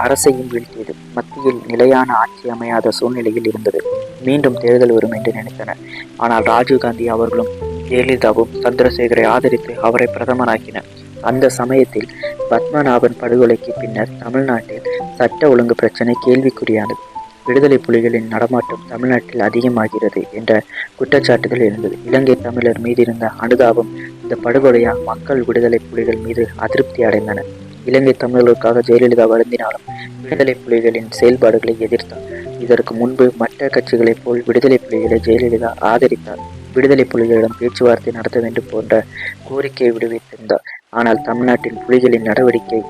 B: அரசையும் வீழ்த்தியது. மத்தியில் நிலையான ஆட்சி அமையாத சூழ்நிலையில் இருந்தது. மீண்டும் தேர்தல் வரும் என்று நினைத்தனர். ஆனால் ராஜீவ்காந்தி அவர்களும் ஜெயலலிதாவும் சந்திரசேகரை ஆதரித்து அவரை பிரதமராக்கினர். அந்த சமயத்தில் பத்மநாபன் படுகொலைக்கு பின்னர் தமிழ்நாட்டில் சட்ட ஒழுங்கு பிரச்சனை கேள்விக்குறியானது. விடுதலை புலிகளின் நடமாட்டம் தமிழ்நாட்டில் அதிகமாகிறது என்ற குற்றச்சாட்டுகள் இருந்தது. இலங்கை தமிழர் மீது இருந்த அனுதாபம் இந்த படுகொலையால் மக்கள் விடுதலை புலிகள் மீது அதிருப்தி அடைந்தனர். இலங்கை தமிழர்களுக்காக ஜெயலலிதா வருந்தினாலும் விடுதலை புலிகளின் செயல்பாடுகளை எதிர்த்தார். இதற்கு முன்பு மற்ற கட்சிகளைப் போல் விடுதலை புலிகளை ஜெயலலிதா ஆதரித்தார். விடுதலை புலிகளிடம் பேச்சுவார்த்தை நடத்த வேண்டும் போன்ற கோரிக்கையை விடுவித்திருந்தார். ஆனால் தமிழ்நாட்டின் புலிகளின் நடவடிக்கை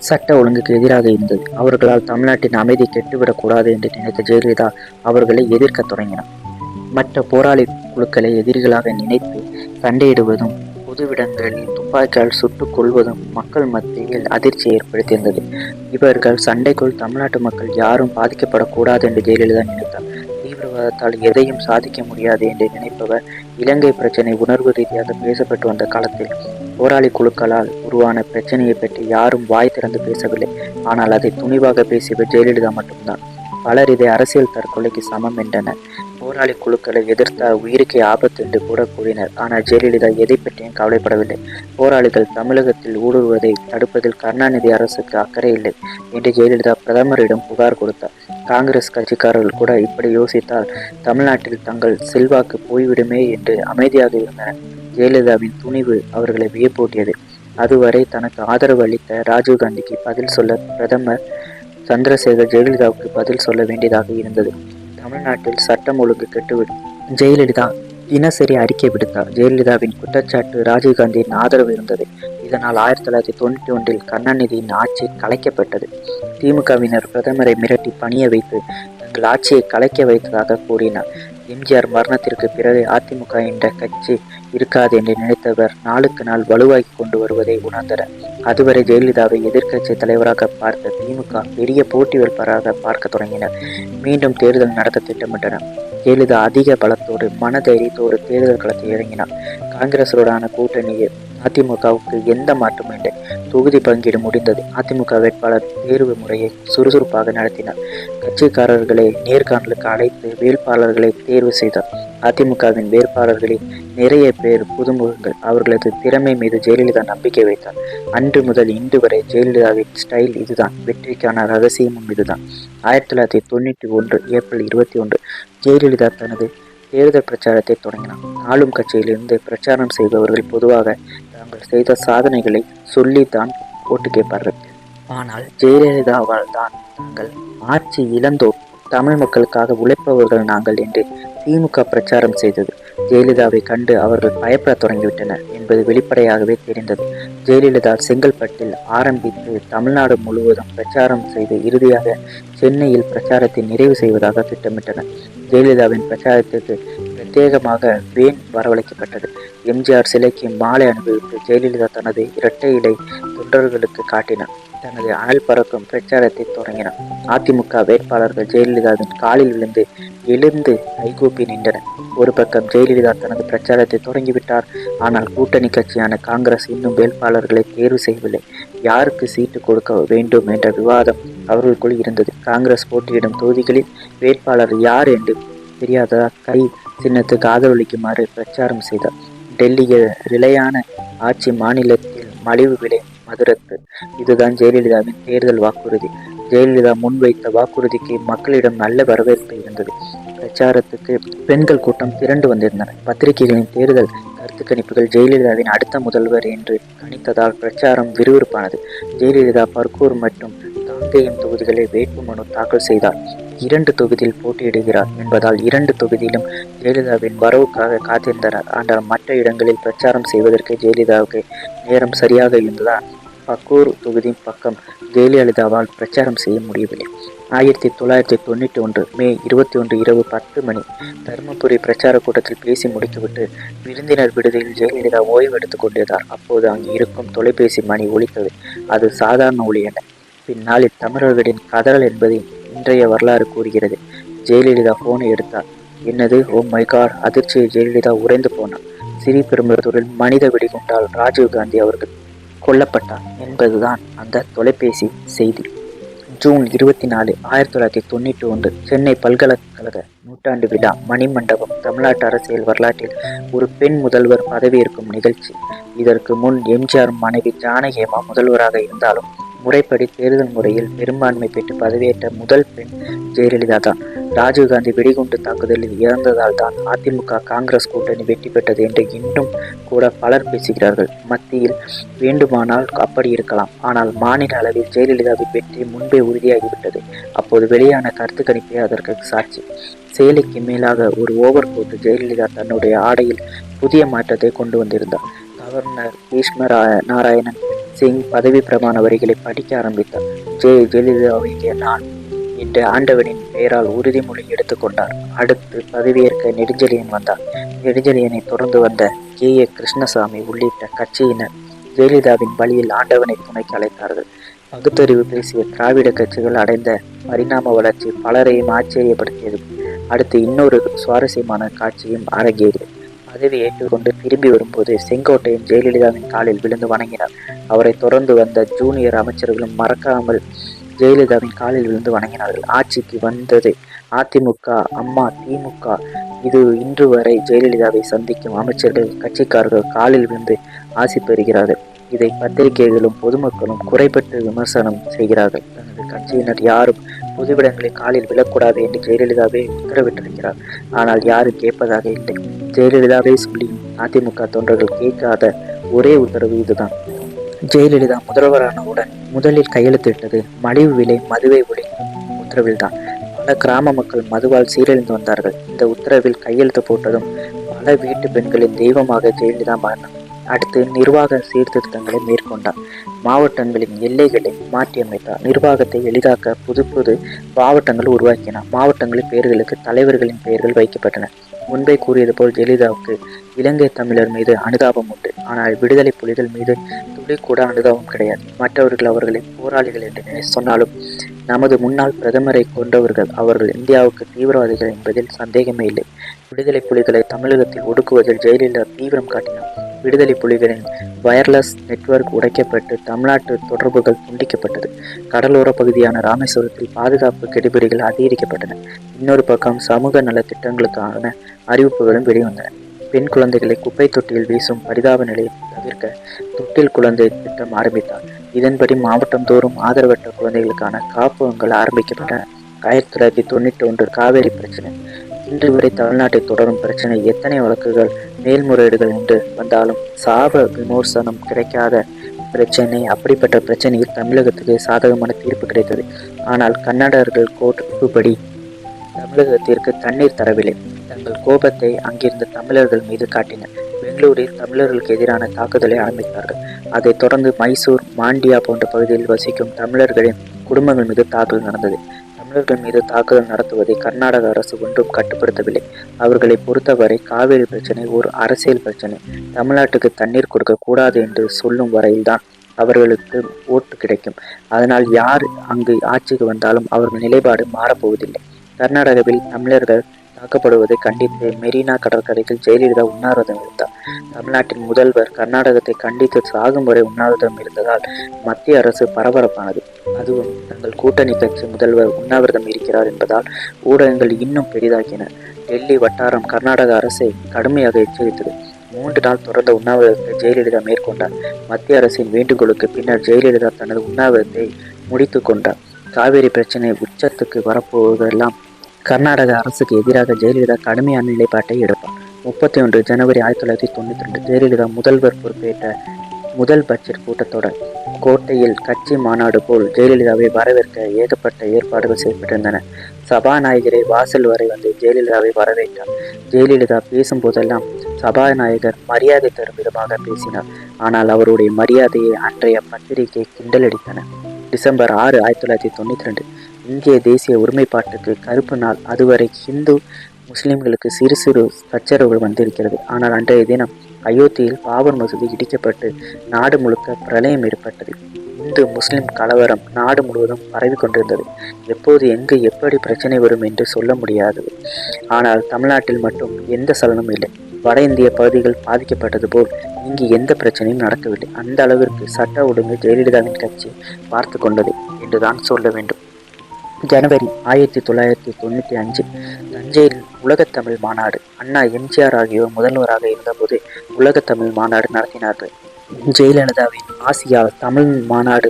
B: சட்ட ஒழுங்குக்கு எதிராக இருந்தது. அவர்களால் தமிழ்நாட்டின் அமைதி கெட்டுவிடக்கூடாது என்று நினைத்த ஜெயலலிதா அவர்களை எதிர்க்க தொடங்கினார். மற்ற போராளி குழுக்களை எதிரிகளாக நினைத்து சண்டையிடுவதும் பொதுவிடங்களில் துப்பாக்கியால் சுட்டுக் கொள்வதும் மக்கள் மத்தியில் அதிர்ச்சி ஏற்படுத்தியிருந்தது. இவர்கள் சண்டைக்குள் தமிழ்நாட்டு மக்கள் யாரும் பாதிக்கப்படக்கூடாது என்று ஜெயலலிதா நினைத்தார். தீவிரவாதத்தால் எதையும் சாதிக்க முடியாது என்று நினைப்பவர் இலங்கை பிரச்சனை உணர்வு ரீதியாக பேசப்பட்டு வந்த காலத்தில் போராளி குழுக்களால் உருவான பிரச்சனையை பற்றி யாரும் வாய் திறந்து பேசவில்லை. ஆனால் அதை துணிவாக பேசியவர் ஜெயலலிதா மட்டும்தான். பலர் இதை அரசியல் தற்கொலைக்கு சமம் என்றனர். போராளி குழுக்களை எதிர்த்தால் உயிருக்கே ஆபத்து என்று கூட கூறினர். ஆனால் ஜெயலலிதா எதை பற்றியும் கவலைப்படவில்லை. போராளிகள் தமிழகத்தில் ஊடுருவதை தடுப்பதில் கருணாநிதி அரசுக்கு அக்கறை இல்லை என்று ஜெயலலிதா பிரதமரிடம் புகார் கொடுத்தார். காங்கிரஸ் கட்சிக்காரர்கள் கூட இப்படி யோசித்தால் தமிழ்நாட்டில் தங்கள் செல்வாக்கு போய்விடுமே என்று அமைதியாக இருந்தனர். ஜெயலலிதாவின் துணிவு அவர்களை வியப்பூட்டியது. அதுவரை தனக்கு ஆதரவு அளித்த ராஜீவ்காந்திக்கு பதில் சொல்ல பிரதமர் சந்திரசேகர் ஜெயலலிதாவுக்கு பதில் சொல்ல வேண்டியதாக இருந்தது. தமிழ்நாட்டில் சட்டம் ஒழுங்கு கெட்டுவிடும். ஜெயலலிதா தினசரி அறிக்கை விடுத்தார். ஜெயலலிதாவின் குற்றச்சாட்டு ராஜீவ்காந்தியின் ஆதரவு இருந்தது. இதனால் 1991 கருணாநிதியின் ஆட்சி கலைக்கப்பட்டது. திமுகவினர் பிரதமரை மிரட்டி பணிய வைத்து தங்கள் ஆட்சியை கலைக்க வைத்ததாக கூறினார். எம்ஜிஆர் மரணத்திற்கு பிறகு அதிமுக என்ற கட்சி இருக்காது என்று நினைத்தவர் நாளுக்கு நாள் வலுவாகி கொண்டு வருவதை உணர்ந்தனர். அதுவரை ஜெயலலிதாவை எதிர்க்கட்சி தலைவராக பார்த்த திமுக பெரிய போட்டி வேட்பாளராக பார்க்க தொடங்கினர். மீண்டும் தேர்தல் நடத்த திட்டமிட்டனர். ஜெயலலிதா அதிக பலத்தோடு மனதைரியத்தோடு தேர்தல் களத்தில் இறங்கினார். காங்கிரசுடனான கூட்டணியில் அதிமுகவுக்கு எந்த மாற்றமும் இல்லை. தொகுதி பங்கீடு முடிந்தது. அதிமுக வேட்பாளர் தேர்வு முறையை சுறுசுறுப்பாக நடத்தினார். கட்சிக்காரர்களை நேர்காணலுக்கு அழைத்து வேட்பாளர்களை தேர்வு செய்தார். அதிமுகவின் வேட்பாளர்களில் நிறைய பேர் புதுமுகங்கள். அவர்களது திறமை மீது ஜெயலலிதா நம்பிக்கை வைத்தார். அன்று முதல் இன்று வரை ஜெயலலிதாவின் ஸ்டைல் இதுதான். வெற்றிக்கான ரகசியமும் இதுதான். 1991 ஏப்ரல் 21 ஜெயலலிதா தனது தேர்தல் பிரச்சாரத்தை தொடங்கினார். ஆளும் கட்சியிலிருந்து பிரச்சாரம் செய்பவர்கள் பொதுவாக தாங்கள் செய்த சாதனைகளை சொல்லித்தான் ஓட்டு கேட்பார்கள். ஆனால் ஜெயலலிதாவால் தான் தாங்கள் ஆட்சி இழந்தோர், தமிழ் மக்களுக்காக உழைப்பவர்கள் நாங்கள் என்று திமுக பிரச்சாரம் செய்தது. ஜெயலலிதாவை கண்டு அவர்கள் பயப்பட தொடங்கிவிட்டனர் என்பது வெளிப்படையாகவே தெரிந்தது. ஜெயலலிதா செங்கல்பட்டில் ஆரம்பித்து தமிழ்நாடு முழுவதும் பிரச்சாரம் செய்து இறுதியாக சென்னையில் பிரச்சாரத்தை நிறைவு செய்வதாக திட்டமிட்டனர். ஜெயலலிதாவின் பிரச்சாரத்திற்கு பிரத்யேகமாக வேன் வரவழைக்கப்பட்டது. எம்ஜிஆர் சிலைக்கு மாலை அணிவித்து ஜெயலலிதா தனது இரட்டை இலை தொண்டர்களுக்கு காட்டினார். தனது அனல் பறக்கும் பிரச்சாரத்தை தொடங்கினார். அதிமுக வேட்பாளர்கள் ஜெயலலிதாவின் காலில் விழுந்து எழுந்து கைகூப்பி நின்றனர். ஒரு பக்கம் ஜெயலலிதா தனது பிரச்சாரத்தை தொடங்கிவிட்டார். ஆனால் கூட்டணி கட்சியான காங்கிரஸ் இன்னும் வேட்பாளர்களை தேர்வு செய்யவில்லை. யாருக்கு சீட்டு கொடுக்க வேண்டும் என்ற விவாதம் அவர்களுக்குள் இருந்தது. காங்கிரஸ் போட்டியிடும் தொகுதிகளில் வேட்பாளர் யார் என்று தெரியாததால் கை சின்னத்துக்கு ஆதரவளிக்குமாறு பிரச்சாரம் செய்தார். டெல்லியில் நிலையான ஆட்சி, மாநிலத்தில் மலிவு விலை, மதுரத்து. இதுதான் ஜெயலலிதாவின் தேர்தல் வாக்குறுதி. ஜெயலலிதா முன்வைத்த வாக்குறுதிக்கு மக்களிடம் நல்ல வரவேற்பு இருந்தது. பிரச்சாரத்துக்கு பெண்கள் கூட்டம் திரண்டு வந்திருந்தனர். பத்திரிகைகளின் தேர்தல் கருத்து கணிப்புகள் ஜெயலலிதாவின் அடுத்த முதல்வர் என்று கணித்ததால் பிரச்சாரம் விறுவிறுப்பானது. ஜெயலலிதா பர்கூர் மற்றும் காங்கேயம் தொகுதிகளில் வேட்புமனு தாக்கல் செய்தார். 2 தொகுதியில் போட்டியிடுகிறார் என்பதால் 2 தொகுதியிலும் ஜெயலலிதாவின் வரவுக்காக காத்திருந்தனர். ஆனால் மற்ற இடங்களில் பிரச்சாரம் செய்வதற்கு ஜெயலலிதாவுக்கு நேரம் சரியாக இருந்ததால் பக்கூர் தொகுதி பக்கம் ஜெயலலிதாவால் பிரச்சாரம் செய்ய முடியவில்லை. 1991 மே 21 இரவு 10 மணி தருமபுரி பிரச்சார கூட்டத்தில் பேசி முடித்துவிட்டு விருந்தினர் விடுதியில் ஜெயலலிதா ஓய்வு எடுத்துக் கொண்டிருந்தார். அப்போது அங்கு இருக்கும் தொலைபேசி மணி ஒலித்தது. அது சாதாரண ஒலி அல்ல. பின்னாளில் தமிழர்களின் கதறல் என்பதை இன்றைய வரலாறு கூறுகிறது. ஜெயலலிதா போனை எடுத்தார். என்னது, ஓ மை காட்! அதிர்ச்சியில் ஜெயலலிதா உறைந்து போனார். ஸ்ரீபெரும்புதூரில் மனித வெடிகுண்டால் ராஜீவ்காந்தி அவர்கள் கொல்லப்பட்டார் என்பதுதான் அந்த தொலைபேசி செய்தி. ஜூன் 24, 1991 சென்னை பல்கலைக்கழக நூற்றாண்டு விழா மணிமண்டபம். தமிழ்நாட்டு அரசியல் வரலாற்றில் ஒரு பெண் முதல்வர் பதவியேற்கும் நிகழ்ச்சி. இதற்கு முன் எம்ஜிஆர் மனைவி ஜானகி அம்மா முதல்வராக இருந்தாலும் முறைப்படி தேர்தல் முறையில் பெரும்பான்மை பெற்று பதவியேற்ற முதல் பெண் ஜெயலலிதா தான். ராஜீவ்காந்தி வெடிகுண்டு தாக்குதலில் இறந்ததால் தான் அதிமுக காங்கிரஸ் கூட்டணி வெற்றி பெற்றது என்று இன்னும் கூட பலர் பேசுகிறார்கள். மத்தியில் வேண்டுமானால் அப்படி இருக்கலாம். ஆனால் மாநில அளவில் ஜெயலலிதாவின் வெற்றி முன்பே உறுதியாகிவிட்டது. அப்போது வெளியான கருத்து கணிப்பே அதற்கு சாட்சி. சேலைக்கு மேலாக ஒரு ஓவர் கோட் ஜெயலலிதா தன்னுடைய ஆடையில் புதிய மாற்றத்தை கொண்டு வந்திருந்தார். கவர்னர் பீஷ்ம நாராயணன் சிங் பதவி பிரமாண வரிகளை படிக்க ஆரம்பித்தார். ஜெயலலிதாவுக்கு நான் என்று ஆண்டவனின் பெயரால் உறுதிமொழி எடுத்துக்கொண்டார். அடுத்து பதவியேற்க நெடுஞ்செழியன் வந்தார். நெடுஞ்செழியனை தொடர்ந்து வந்த KA கிருஷ்ணசாமி உள்ளிட்ட கட்சியினர் ஜெயலலிதாவின் வழியில் ஆண்டவனை துணைக்கு அழைத்தார்கள். பகுத்தறிவு பேசிய திராவிட கட்சிகள் அடைந்த பரிணாம வளர்ச்சி பலரையும் ஆச்சரியப்படுத்தியது. அடுத்து இன்னொரு சுவாரஸ்யமான காட்சியும் அரங்கேறியது. பதவி ஏற்றுக்கொண்டு திரும்பி வரும்போது செங்கோட்டையன் ஜெயலலிதாவின் காலில் விழுந்து வணங்கினார். அவரை தொடர்ந்து வந்த ஜூனியர் அமைச்சர்களும் மறக்காமல் ஜெயலலிதாவின் காலில் விழுந்து வணங்கினார்கள். ஆட்சிக்கு வந்தது அதிமுக, அம்மா திமுக. இது இன்று வரை ஜெயலலிதாவை சந்திக்கும் அமைச்சர்கள், கட்சிக்காரர்கள் காலில் விழுந்து ஆசி பெறுகிறார்கள். இதை பத்திரிகைகளும் பொதுமக்களும் குறைபட்டு விமர்சனம் செய்கிறார்கள். தனது கட்சியினர் யாரும் பொதுவிடங்களில் காலில் விழக்கூடாது என்று ஜெயலலிதாவே உத்தரவிட்டிருக்கிறார். ஆனால் யாரும் கேட்பதாக இல்லை. ஜெயலலிதாவே சொல்லி அதிமுக தொண்டர்கள் கேட்காத ஒரே உத்தரவு இதுதான். ஜெயலலிதா முதல்வரானவுடன் முதலில் கையெழுத்திட்டது மலிவு விலை மதுவை ஒழிக்கும் உத்தரவில்தான். பல கிராம மக்கள் மதுவால் சீரழிந்து வந்தார்கள். இந்த உத்தரவில் கையெழுத்து போட்டதும் பல வீட்டு பெண்களின் தெய்வமாக ஜெயலலிதா மாறினார். அடுத்து நிர்வாக சீர்திருத்தங்களை மேற்கொண்டார். மாவட்டங்களின் எல்லைகளை மாற்றியமைத்தார். நிர்வாகத்தை எளிதாக்க புது மாவட்டங்கள் உருவாக்கினார். மாவட்டங்களின் பெயர்களுக்கு தலைவர்களின் பெயர்கள் வைக்கப்பட்டன. முன்பே கூறியது போல் ஜெயலலிதாவுக்கு இலங்கை தமிழர் மீது அனுதாபம் உண்டு. ஆனால் விடுதலை புலிகள் மீது துளி கூட அனுதாபம் கிடையாது. மற்றவர்கள் அவர்களை போராளிகள் என்று சொன்னாலும் நமது முன்னாள் பிரதமரை கொண்டவர்கள். அவர்கள் இந்தியாவுக்கு தீவிரவாதிகள் என்பதில் சந்தேகமே இல்லை. விடுதலை புலிகளை தமிழகத்தில் ஒடுக்குவதில் ஜெயலலிதா தீவிரம் காட்டினார். விடுதலை புலிகளின் வயர்லெஸ் நெட்வொர்க் உடைக்கப்பட்டு தமிழ்நாட்டு தொடர்புகள் துண்டிக்கப்பட்டது. கடலோர பகுதியான ராமேஸ்வரத்தில் பாதுகாப்பு கெடுபிடிகள் அதிகரிக்கப்பட்டன. இன்னொரு பக்கம் சமூக நல திட்டங்களுக்கான அறிவிப்புகளும் வெளிவந்தன. பெண் குழந்தைகளை குப்பை தொட்டியில் வீசும் பரிதாப நிலையை தவிர்க்க தொட்டில் குழந்தை திட்டம் ஆரம்பித்தார். இதன்படி மாவட்டம் தோறும் ஆதரவற்ற குழந்தைகளுக்கான காப்பகங்கள் ஆரம்பிக்கப்பட்டன. 1991 காவேரி பிரச்சனை. இன்று வரை தமிழ்நாட்டை தொடரும் பிரச்சனை. எத்தனை வழக்குகள், மேல்முறையீடுகள் என்று வந்தாலும் சாப விமோசனம் கிடைக்காத பிரச்சனை. அப்படிப்பட்ட பிரச்சனையில் தமிழகத்துக்கு சாதகமான தீர்ப்பு கிடைத்தது. ஆனால் கர்நாடகர்கள் கோர்ட்டுப்படி தமிழகத்திற்கு தண்ணீர் தரவில்லை. தங்கள் கோபத்தை அங்கிருந்த தமிழர்கள் மீது காட்டினர். பெங்களூரில் தமிழர்களுக்கு எதிரான தாக்குதலை ஆரம்பித்தார்கள். அதைத் தொடர்ந்து மைசூர், மாண்டியா போன்ற பகுதியில் வசிக்கும் தமிழர்களின் குடும்பங்கள் மீது தாக்குதல் நடந்தது. தமிழர்கள் மீது தாக்குதல் நடத்துவதை கர்நாடக அரசு ஒன்றும் கட்டுப்படுத்தவில்லை. அவர்களை பொறுத்தவரை காவிரி பிரச்சனை ஒரு அரசியல் பிரச்சனை. தமிழ்நாட்டுக்கு தண்ணீர் கொடுக்க கூடாது என்று சொல்லும் வரையில்தான் அவர்களுக்கு ஓட்டு கிடைக்கும். அதனால் யார் அங்கு ஆட்சிக்கு வந்தாலும் அவர்கள் நிலைப்பாடு மாறப்போவதில்லை. கர்நாடகாவில் தமிழர்கள் தாக்கப்படுவதை கண்டித்து மெரினா கடற்கரையில் ஜெயலலிதா உண்ணாவிரதம் இருந்தார். தமிழ்நாட்டின் முதல்வர் கர்நாடகத்தை கண்டித்து சாகும் வரை உண்ணாவிரதம் இருந்ததால் மத்திய அரசு பரபரப்பானது. அதுவும் தங்கள் கூட்டணி கட்சி முதல்வர் உண்ணாவிரதம் இருக்கிறார் என்பதால் ஊடகங்கள் இன்னும் பெரிதாக்கின. டெல்லி வட்டாரம் கர்நாடக அரசை கடுமையாக எச்சரித்தது. 3 நாள் தொடர்ந்த உண்ணாவிரதத்தை ஜெயலலிதா மேற்கொண்டார். மத்திய அரசின் வேண்டுகோளுக்கு பின்னர் ஜெயலலிதா தனது உண்ணாவிரதத்தை முடித்து கொண்டார். காவிரி பிரச்சனை உச்சத்துக்கு வரப்போவதெல்லாம் கர்நாடக அரசுக்கு எதிராக ஜெயலலிதா கடுமையான நிலைப்பாட்டை எடுப்பார். 31 ஜனவரி 1992 ஜெயலலிதா முதல்வர் பொறுப்பேற்ற முதல் பட்ஜெட் கூட்டத்தொடர். கோட்டையில் கட்சி மாநாடு போல் ஜெயலலிதாவை வரவேற்க ஏகப்பட்ட ஏற்பாடுகள் செய்யப்பட்டிருந்தன. சபாநாயகரை வாசல் வரை வந்து ஜெயலலிதாவை வரவேற்றார். ஜெயலலிதா பேசும்போதெல்லாம் சபாநாயகர் மரியாதை தரும் விதமாக பேசினார். ஆனால் அவருடைய மரியாதையை அன்றைய பத்திரிகை கிண்டலடித்தன. டிசம்பர் 6, 1992 இந்திய தேசிய ஒருமைப்பாட்டுக்கு கருப்பு நாள். அதுவரை இந்து முஸ்லிம்களுக்கு சிறு சச்சரவுகள் வந்திருக்கிறது. ஆனால் அன்றைய தினம் அயோத்தியில் பாபர் மசூதி இடிக்கப்பட்டு நாடு முழுக்க பிரளயம் ஏற்பட்டது. இந்து முஸ்லிம் கலவரம் நாடு முழுவதும் பரவி கொண்டிருந்தது. எப்போது எங்கு எப்படி பிரச்சனை வரும் என்று சொல்ல முடியாதது. ஆனால் தமிழ்நாட்டில் மட்டும் எந்த சலனமும் இல்லை. வட இந்திய பகுதிகள் பாதிக்கப்பட்டது போல் இங்கு எந்த பிரச்சனையும் நடக்கவில்லை. அந்த அளவிற்கு சட்ட ஒழுங்கு ஜெயலலிதாவின் கட்சி பார்த்து கொண்டது என்றுதான் சொல்ல வேண்டும். ஜனவரி 1995 தஞ்சையில் உலகத்தமிழ் மாநாடு. அண்ணா, எம்ஜிஆர் ஆகியோர் முதல்வராக இருந்தபோது உலகத்தமிழ் மாநாடு நடத்தினார்கள். ஜெயலலிதாவின் ஆசியால் தமிழ் மாநாடு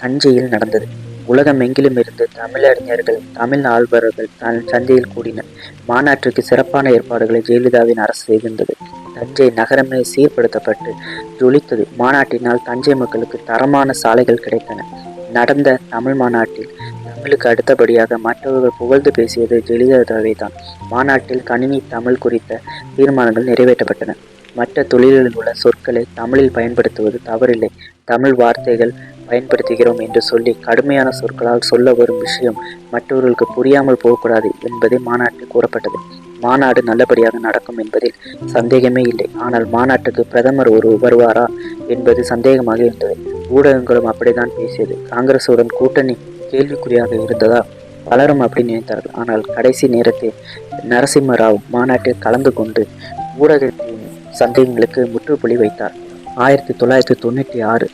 B: தஞ்சையில் நடந்தது. உலகமெங்கிலும் இருந்து தமிழறிஞர்கள், தமிழ் ஆள்வர்கள் சந்தையில் கூடினர். மாநாட்டிற்கு சிறப்பான ஏற்பாடுகளை ஜெயலலிதாவின் அரசு செய்திருந்தது. தஞ்சை நகரமே சீர்படுத்தப்பட்டு ஜொலித்தது. மாநாட்டினால் தஞ்சை மக்களுக்கு தரமான சாலைகள் கிடைத்தன. நடந்த தமிழ் மாநாட்டில் தமிழுக்கு அடுத்தபடியாக மற்றவர்கள் புகழ்ந்து பேசியது ஜெயலலிதாவை தான். மாநாட்டில் கணினி தமிழ் குறித்த தீர்மானங்கள் நிறைவேற்றப்பட்டன. மற்ற தொழில்களில் உள்ள சொற்களை தமிழில் பயன்படுத்துவது தவறில்லை. தமிழ் வார்த்தைகள் பயன்படுத்துகிறோம் என்று சொல்லி கடுமையான சொற்களால் சொல்ல வரும் விஷயம் மற்றவர்களுக்கு புரியாமல் போகக்கூடாது என்பதே மாநாட்டில் கூறப்பட்டது. மாநாடு நல்லபடியாக நடக்கும் என்பதில் சந்தேகமே இல்லை. ஆனால் மாநாட்டுக்கு பிரதமர் வருவாரா என்பது சந்தேகமாக இருந்தது. ஊடகங்களும் அப்படித்தான் பேசியது. காங்கிரசுடன் கூட்டணி கேள்விக்குறியாக இருந்ததா? பலரும் அப்படி நினைத்தார்கள். ஆனால் கடைசி நேரத்தில் நரசிம்மராவ் மாநாட்டில் கலந்து கொண்டு ஊடகத்தின் சந்தேகங்களுக்கு முற்றுப்புள்ளி வைத்தார். 1996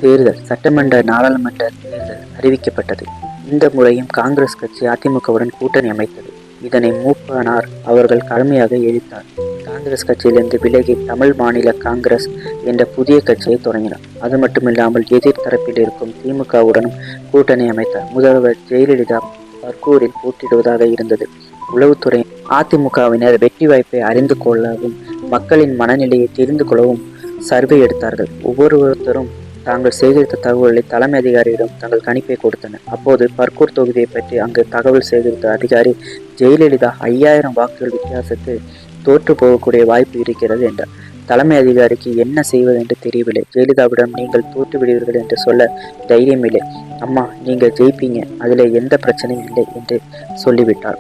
B: தேர்தல், சட்டமன்ற நாடாளுமன்ற தேர்தல் அறிவிக்கப்பட்டது. இந்த முறையும் காங்கிரஸ் கட்சி அதிமுகவுடன் கூட்டணி அமைத்தது. இதனை மூப்பனார் அவர்கள் கடுமையாக எதிர்த்தார். காங்கிரஸ் கட்சியிலிருந்து விலகி தமிழ் மாநில காங்கிரஸ் என்ற புதிய கட்சியை தொடங்கினார். அது மட்டுமில்லாமல் எதிர்த்தரப்பில் இருக்கும் திமுகவுடனும் கூட்டணி அமைத்தார். முதல்வர் ஜெயலலிதா பர்கூரில் போட்டியிடுவதாக இருந்தது. உளவுத்துறை அதிமுகவினர் வெற்றி வாய்ப்பை அறிந்து கொள்ளவும் மக்களின் மனநிலையை தெரிந்து கொள்ளவும் சர்வே எடுத்தார்கள். ஒவ்வொருத்தரும் தாங்கள் சேகரித்த தகவல்களை தலைமை அதிகாரியிடம் தங்கள் கணிப்பை கொடுத்தனர். அப்போது பர்கூர் தொகுதியை பற்றி அங்கு தகவல் சேகரித்த அதிகாரி ஜெயலலிதா 5000 வாக்குகள் வித்தியாசத்தில் தோற்று போகக்கூடிய வாய்ப்பு இருக்கிறது என்றார். தலைமை அதிகாரிக்கு என்ன செய்வது என்று தெரியவில்லை. ஜெயலலிதாவிடம் நீங்கள் தோற்று விடுவீர்கள் என்று சொல்ல தைரியம் இல்லை. அம்மா, நீங்கள் ஜெயிப்பீங்க, அதில் எந்த பிரச்சனையும் இல்லை என்று சொல்லிவிட்டார்.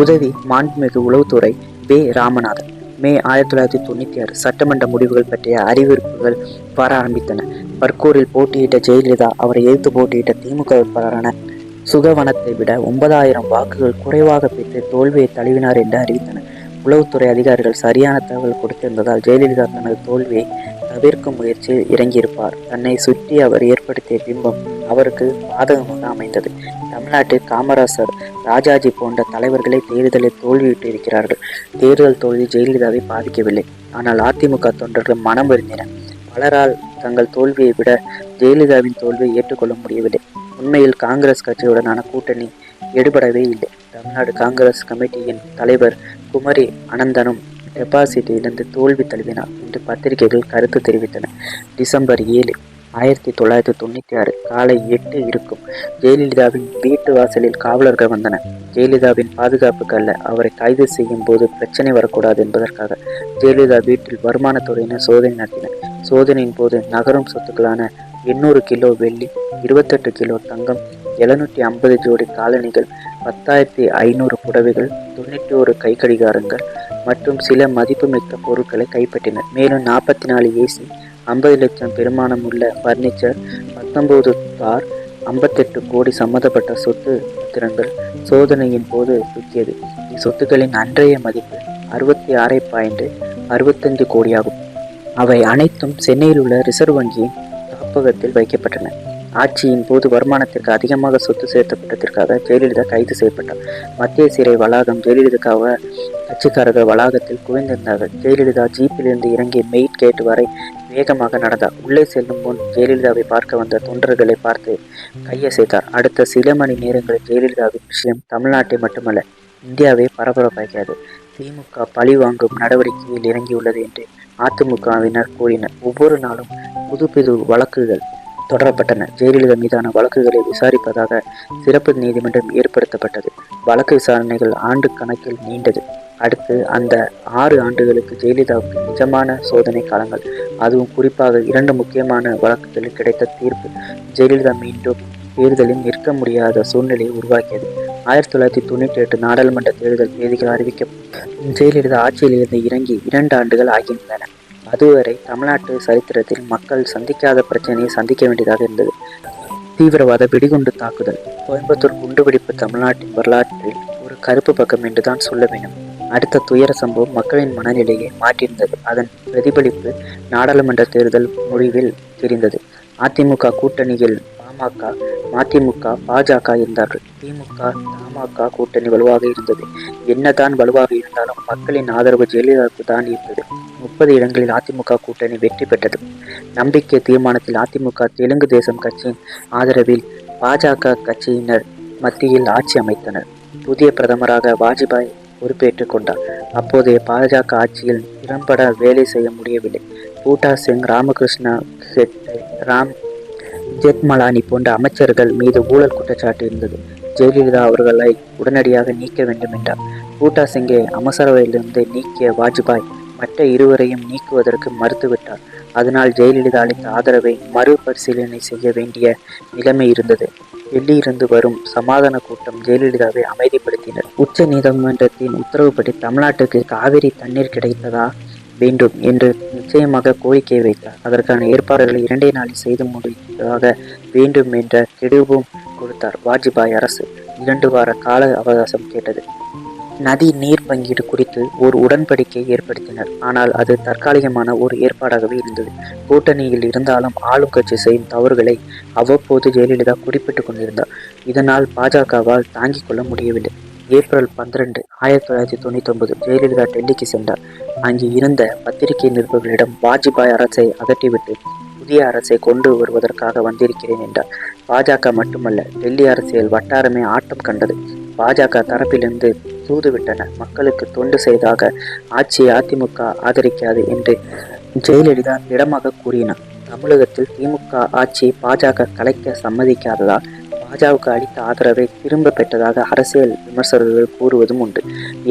B: உதவி மாண்புமிகு உளவுத்துறை வே. ராமநாதன். மே 1996 சட்டமன்ற முடிவுகள் பற்றிய அறிவிப்புகள் வர ஆரம்பித்தன. பர்கூரில் போட்டியிட்ட ஜெயலலிதா அவரை எதிர்த்து போட்டியிட்ட திமுக வேட்பாளரான சுகவனத்தை விட 9000 வாக்குகள் குறைவாக பெற்று தோல்வியை தழுவினார் என்று அறிவித்தனர். உளவுத்துறை அதிகாரிகள் சரியான தகவல் கொடுத்திருந்ததால் ஜெயலலிதா தனது தோல்வியை தவிர்க்கும் முயற்சியில் இறங்கியிருப்பார். தன்னை சுற்றி அவர் ஏற்படுத்திய பிம்பம் அவருக்கு பாதகமாக அமைந்தது. தமிழ்நாட்டில் காமராசர், ராஜாஜி போன்ற தலைவர்களை தேர்தலில் தோல்வியுற்று இருக்கிறார்கள். தேர்தல் தோல்வி ஜெயலலிதாவை பாதிக்கவில்லை. ஆனால் அதிமுக தொண்டர்கள் மனம் வருந்தினர். பலரால் தங்கள் தோல்வியை விட ஜெயலலிதாவின் தோல்வியை ஏற்றுக்கொள்ள முடியவில்லை. உண்மையில் காங்கிரஸ் கட்சியுடனான கூட்டணி எடுபடவே இல்லை. தமிழ்நாடு காங்கிரஸ் கமிட்டியின் தலைவர் குமரி அனந்தனும் டெபாசிட்டிலிருந்து தோல்வி தழுவினார் என்று பத்திரிகைகள் கருத்து தெரிவித்தன. டிசம்பர் 7, 1996 காலை 8 இருக்கும். ஜெயலலிதாவின் வீட்டு வாசலில் காவலர்கள் வந்தனர். ஜெயலலிதாவின் பாதுகாப்புக்கு அல்ல, அவரை கைது செய்யும் போது பிரச்சனை வரக்கூடாது என்பதற்காக ஜெயலலிதா வீட்டில் வருமானத்துறையினர் சோதனை நடத்தினர். சோதனையின் போது நகரும் சொத்துக்களான 800 கிலோ வெள்ளி, 28 கிலோ தங்கம், 750 ஜோடி காலணிகள், 10,500 புடவைகள், 91 கைக்கடிகாரங்கள் மற்றும் சில மதிப்புமிக்க பொருட்களை கைப்பற்றினர். மேலும் 44 ஏசி, 50 லட்சம் பெருமானம் உள்ள பர்னிச்சர், 19 கார், 58 கோடி சம்பந்தப்பட்ட சொத்து பத்திரங்கள் சோதனையின் போது தூக்கியது. இச்சொத்துக்களின் அன்றைய மதிப்பு 66.65 கோடியாகும். அவை அனைத்தும் சென்னையில் உள்ள ரிசர்வ் வங்கியின் காப்பகத்தில் வைக்கப்பட்டன. ஆட்சியின் போது வருமானத்திற்கு அதிகமாக சொத்து சேர்த்தப்பட்டதற்காக ஜெயலலிதா கைது செய்யப்பட்டார். மத்திய சிறை வளாகம் ஜெயலலிதாவுக்காக கட்சிக்காரர்கள் வளாகத்தில் குவிந்திருந்தார்கள். ஜெயலலிதா ஜீப்பிலிருந்து இறங்கி மெயின் கேட் வரை வேகமாக நடந்தார். உள்ளே செல்லும் முன் ஜெயலலிதாவை பார்க்க வந்த தொண்டர்களை பார்த்து கையசைத்தார். அடுத்த சில மணி நேரங்களில் ஜெயலலிதாவின் விஷயம் தமிழ்நாட்டை மட்டுமல்ல, இந்தியாவை பரபரப்பாக்கியது. திமுக பழி வாங்கும் நடவடிக்கையில் இறங்கியுள்ளது என்று அதிமுகவினர் கூறினர். ஒவ்வொரு நாளும் புது வழக்குகள் தொடரப்பட்டன. ஜெயலலிதா மீதான வழக்குகளை விசாரிப்பதாக சிறப்பு நீதிமன்றம் ஏற்படுத்தப்பட்டது. வழக்கு விசாரணைகள் ஆண்டு கணக்கில் நீண்டது. அடுத்து அந்த 6 ஆண்டுகளுக்கு ஜெயலலிதாவுக்கு நிஜமான சோதனை காலங்கள். அதுவும் குறிப்பாக 2 முக்கியமான வழக்குகளில் கிடைத்த தீர்ப்பு ஜெயலலிதா மீண்டும் தேர்தலில் நிற்க முடியாத சூழ்நிலையை உருவாக்கியது. 1998 நாடாளுமன்ற தேர்தல் தேதிகள் அறிவிக்க ஜெயலலிதா ஆட்சியில் இருந்து இறங்கி 2 ஆண்டுகள் ஆகின்றன. அதுவரை தமிழ்நாட்டு சரித்திரத்தில் மக்கள் சந்திக்காத பிரச்சனையை சந்திக்க வேண்டியதாக இருந்தது. தீவிரவாத வெடிகுண்டு தாக்குதல். கோயம்புத்தூர் குண்டுவெடிப்பு தமிழ்நாட்டின் வரலாற்றில் ஒரு கருப்பு பக்கம் என்றுதான் சொல்ல வேண்டும். அடுத்த துயர சம்பவம் மக்களின் மனநிலையை மாற்றியிருந்தது. அதன் பிரதிபலிப்பு நாடாளுமன்ற தேர்தல் முடிவில் தெரிந்தது. அதிமுக கூட்டணியில் பாமக, மதிமுக, பாஜக இருந்தார்கள். திமுக, தமாக கூட்டணி வலுவாக இருந்தது. என்னதான் வலுவாக இருந்தாலும் மக்களின் ஆதரவு ஜெயலலிதாவுக்கு தான் இருந்தது. 30 இடங்களில் அதிமுக கூட்டணி வெற்றி பெற்றது. நம்பிக்கை தீர்மானத்தில் அதிமுக தெலுங்கு தேசம் கட்சியின் ஆதரவில் பாஜக கட்சியினர் மத்தியில் ஆட்சி அமைத்தனர். புதிய பிரதமராக வாஜ்பாய் பொறுப்பேற்றுக் கொண்டார். அப்போதைய பாஜக ஆட்சியில் திறம்பட வேலை செய்ய முடியவில்லை. பூட்டா சிங், ராமகிருஷ்ணா ஹெக்டே, ராம் ஜெத்மலானி போன்ற அமைச்சர்கள் மீது ஊழல் குற்றச்சாட்டு இருந்தது. ஜெயலலிதா அவர்களை உடனடியாக நீக்க வேண்டும் என்றார். பூட்டா சிங்கை அமைச்சரவையிலிருந்து நீக்கிய வாஜ்பாய் மற்ற இருவரையும் நீக்குவதற்கு மறுத்துவிட்டார். அதனால் ஜெயலலிதா அளித்த ஆதரவை மறுபரிசீலனை செய்ய வேண்டிய நிலைமை இருந்தது. டெல்லியிலிருந்து வரும் சமாதான கூட்டம் ஜெயலலிதாவை அமைதிப்படுத்தினர். உச்ச நீதிமன்றத்தின் உத்தரவுப்படி தமிழ்நாட்டுக்கு காவிரி தண்ணீர் கிடைத்ததா வேண்டும் என்று நிச்சயமாக கோரிக்கை வைத்தார். அதற்கான ஏற்பாடுகளை 2 நாளில் செய்து முடித்ததாக வேண்டும் என்ற கெடுவும் கொடுத்தார். வாஜ்பாய் அரசு 2 வார கால அவகாசம் கேட்டது. நதி நீர் பங்கீடு குறித்து ஒரு உடன்படிக்கை ஏற்படுத்தினர். ஆனால் அது தற்காலிகமான ஒரு ஏற்பாடாகவே இருந்தது. கூட்டணியில் இருந்தாலும் ஆளும் கட்சி செய்யும் தவறுகளை அவ்வப்போது ஜெயலலிதா குறிப்பிட்டு கொண்டிருந்தார். இதனால் பாஜகவால் தாங்கிக் கொள்ள முடியவில்லை. ஏப்ரல் 12, 1999 ஜெயலலிதா டெல்லிக்கு சென்றார். அங்கு இருந்த பத்திரிகை நிருபர்களிடம் வாஜ்பாய் அரசை அகற்றிவிட்டு புதிய அரசை கொண்டு வருவதற்காக வந்திருக்கிறேன் என்றார். பாஜக மட்டுமல்ல, டெல்லி அரசியல் வட்டாரமே ஆட்டம் கண்டது. பாஜக தரப்பிலிருந்து தூதுவிட்டனர். மக்களுக்கு தொண்டு செய்தாக ஆட்சியை அதிமுக ஆதரிக்காது என்று ஜெயலலிதா திடமாக கூறினார். தமிழகத்தில் திமுக ஆட்சியை பாஜக கலைக்க சம்மதிக்காததால் பாஜக அளித்த ஆதரவை திரும்ப பெற்றதாக அரசியல் விமர்சகர்கள் கூறுவதும் உண்டு.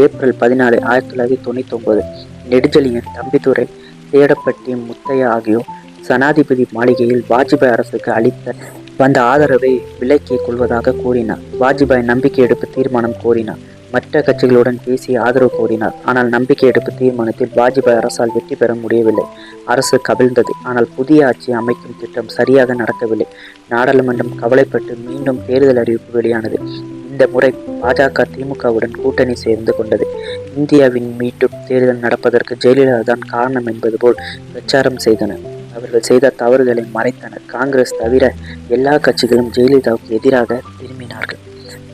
B: ஏப்ரல் 14, 1999 நெடுஞ்செழியன், தம்பிதுரை, தேடப்பட்டி முத்தையா ஆகியோர் சனாதிபதி மாளிகையில் வாஜ்பாய் அரசுக்கு அளித்த வந்த ஆதரவை விலக்கிக் கொள்வதாக கூறினார். வாஜ்பாய் நம்பிக்கை எடுப்பு தீர்மானம் கோரினார். மற்ற கட்சிகளுடன் பேசி ஆதரவு கோரினார். ஆனால் நம்பிக்கை எடுப்பு தீர்மானத்தில் வாஜ்பாய் அரசால் வெற்றி பெற முடியவில்லை. அரசு கவிழ்ந்தது. ஆனால் புதிய ஆட்சி அமைக்கும் திட்டம் சரியாக நடக்கவில்லை. நாடாளுமன்றம் கவலைப்பட்டு மீண்டும் தேர்தல் அறிவிப்பு வெளியானது. இந்த முறை பாஜக திமுகவுடன் கூட்டணி சேர்ந்து கொண்டது. இந்தியாவின் மீண்டும் தேர்தல் நடப்பதற்கு ஜெயலலிதா தான் காரணம் என்பது போல் பிரச்சாரம் செய்தனர். அவர்கள் செய்த தவறுகளை மறைத்தனர். காங்கிரஸ் தவிர எல்லா கட்சிகளும் ஜெயலலிதாவுக்கு எதிராக திரும்பினார்கள்.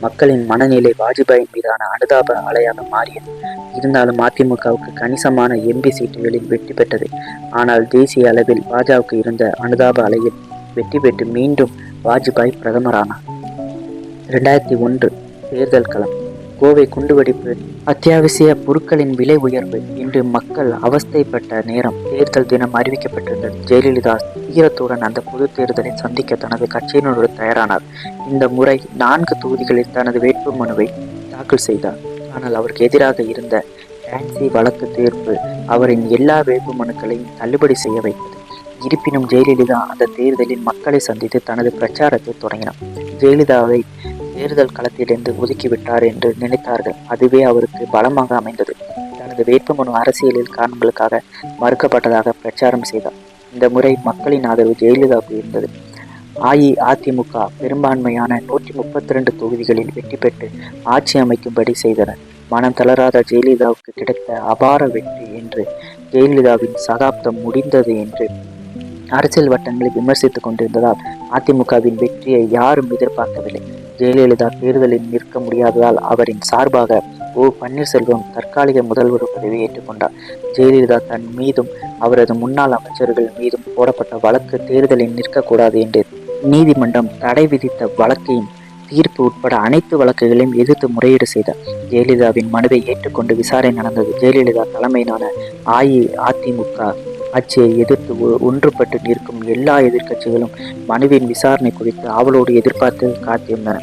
B: மக்களின் மனநிலை வாஜ்பாயின் மீதான அனுதாப அலையாக மாறியது. இருந்தாலும் அதிமுகவுக்கு கணிசமான எம்பி சீட்டுகளில் வெற்றி பெற்றது. ஆனால் தேசிய அளவில் பாஜகவுக்கு இருந்த அனுதாப அலையில் வெற்றி பெற்று மீண்டும் வாஜ்பாய் பிரதமரானார். 2001 தேர்தல் களம். கோவை குண்டுவெடிப்பு, அத்தியாவசிய பொருட்களின் விலை உயர்வு என்று மக்கள் அவஸ்தைப்பட்ட நேரம் தேர்தல் தினம் அறிவிக்கப்பட்டிருந்தது. ஜெயலலிதா தீரத்துடன் அந்த பொது தேர்தலை சந்திக்க தனது கட்சியினருடன் தயாரானார். இந்த முறை 4 தொகுதிகளில் தனது வேட்புமனுவை தாக்கல் செய்தார். ஆனால் அவருக்கு எதிராக இருந்த டான்சி வழக்கு தீர்ப்பு அவரின் எல்லா வேட்புமனுக்களையும் தள்ளுபடி செய்ய வைத்தது. இருப்பினும் ஜெயலலிதா அந்த தேர்தலில் மக்களை சந்தித்து தனது பிரச்சாரத்தை தொடங்கினார். ஜெயலலிதாவை தேர்தல் களத்திலிருந்து ஒதுக்கிவிட்டார் என்று நினைத்தார்கள். அதுவே அவருக்கு பலமாக அமைந்தது. தனது வேட்புமனு அரசியலில் காரணங்களுக்காக மறுக்கப்பட்டதாக பிரச்சாரம் செய்தார். இந்த முறை மக்களின் ஆதரவு ஜெயலலிதாவுக்கு இருந்தது. அஇஅதிமுக பெரும்பான்மையான 132 தொகுதிகளில் வெற்றி பெற்று ஆட்சி அமைக்கும்படி செய்தனர். மனம் தளராத ஜெயலலிதாவுக்கு கிடைத்த அபார வெற்றி என்று ஜெயலலிதாவின் சகாப்தம் முடிந்தது என்று அரசியல் வட்டங்களை விமர்சித்துக் கொண்டிருந்ததால் அதிமுகவின் வெற்றியை யாரும் எதிர்பார்க்கவில்லை. ஜெயலலிதா தேர்தலில் நிற்க முடியாததால் அவரின் சார்பாக ஓ. பன்னீர்செல்வம் தற்காலிக முதல்வர் பதவியை ஏற்றுக்கொண்டார். ஜெயலலிதா தன் மீதும் அவரது முன்னாள் அமைச்சர்கள் மீதும் போடப்பட்ட வழக்கு தேர்தலில் நிற்கக்கூடாது என்று நீதிமன்றம் தடை விதித்த வழக்கையும் தீர்ப்பு உட்பட அனைத்து வழக்குகளையும் எதிர்த்து முறையீடு செய்தார். ஜெயலலிதாவின் மனுவை ஏற்றுக்கொண்டு விசாரணை நடந்தது. ஜெயலலிதா தலைமையிலான அஇஅதிமுக ஆட்சியை எதிர்த்து ஒன்றுபட்டு நிற்கும் எல்லா எதிர்க்கட்சிகளும் மனுவின் விசாரணை குறித்து ஆவலோடு எதிர்பார்த்து காத்திருந்தன.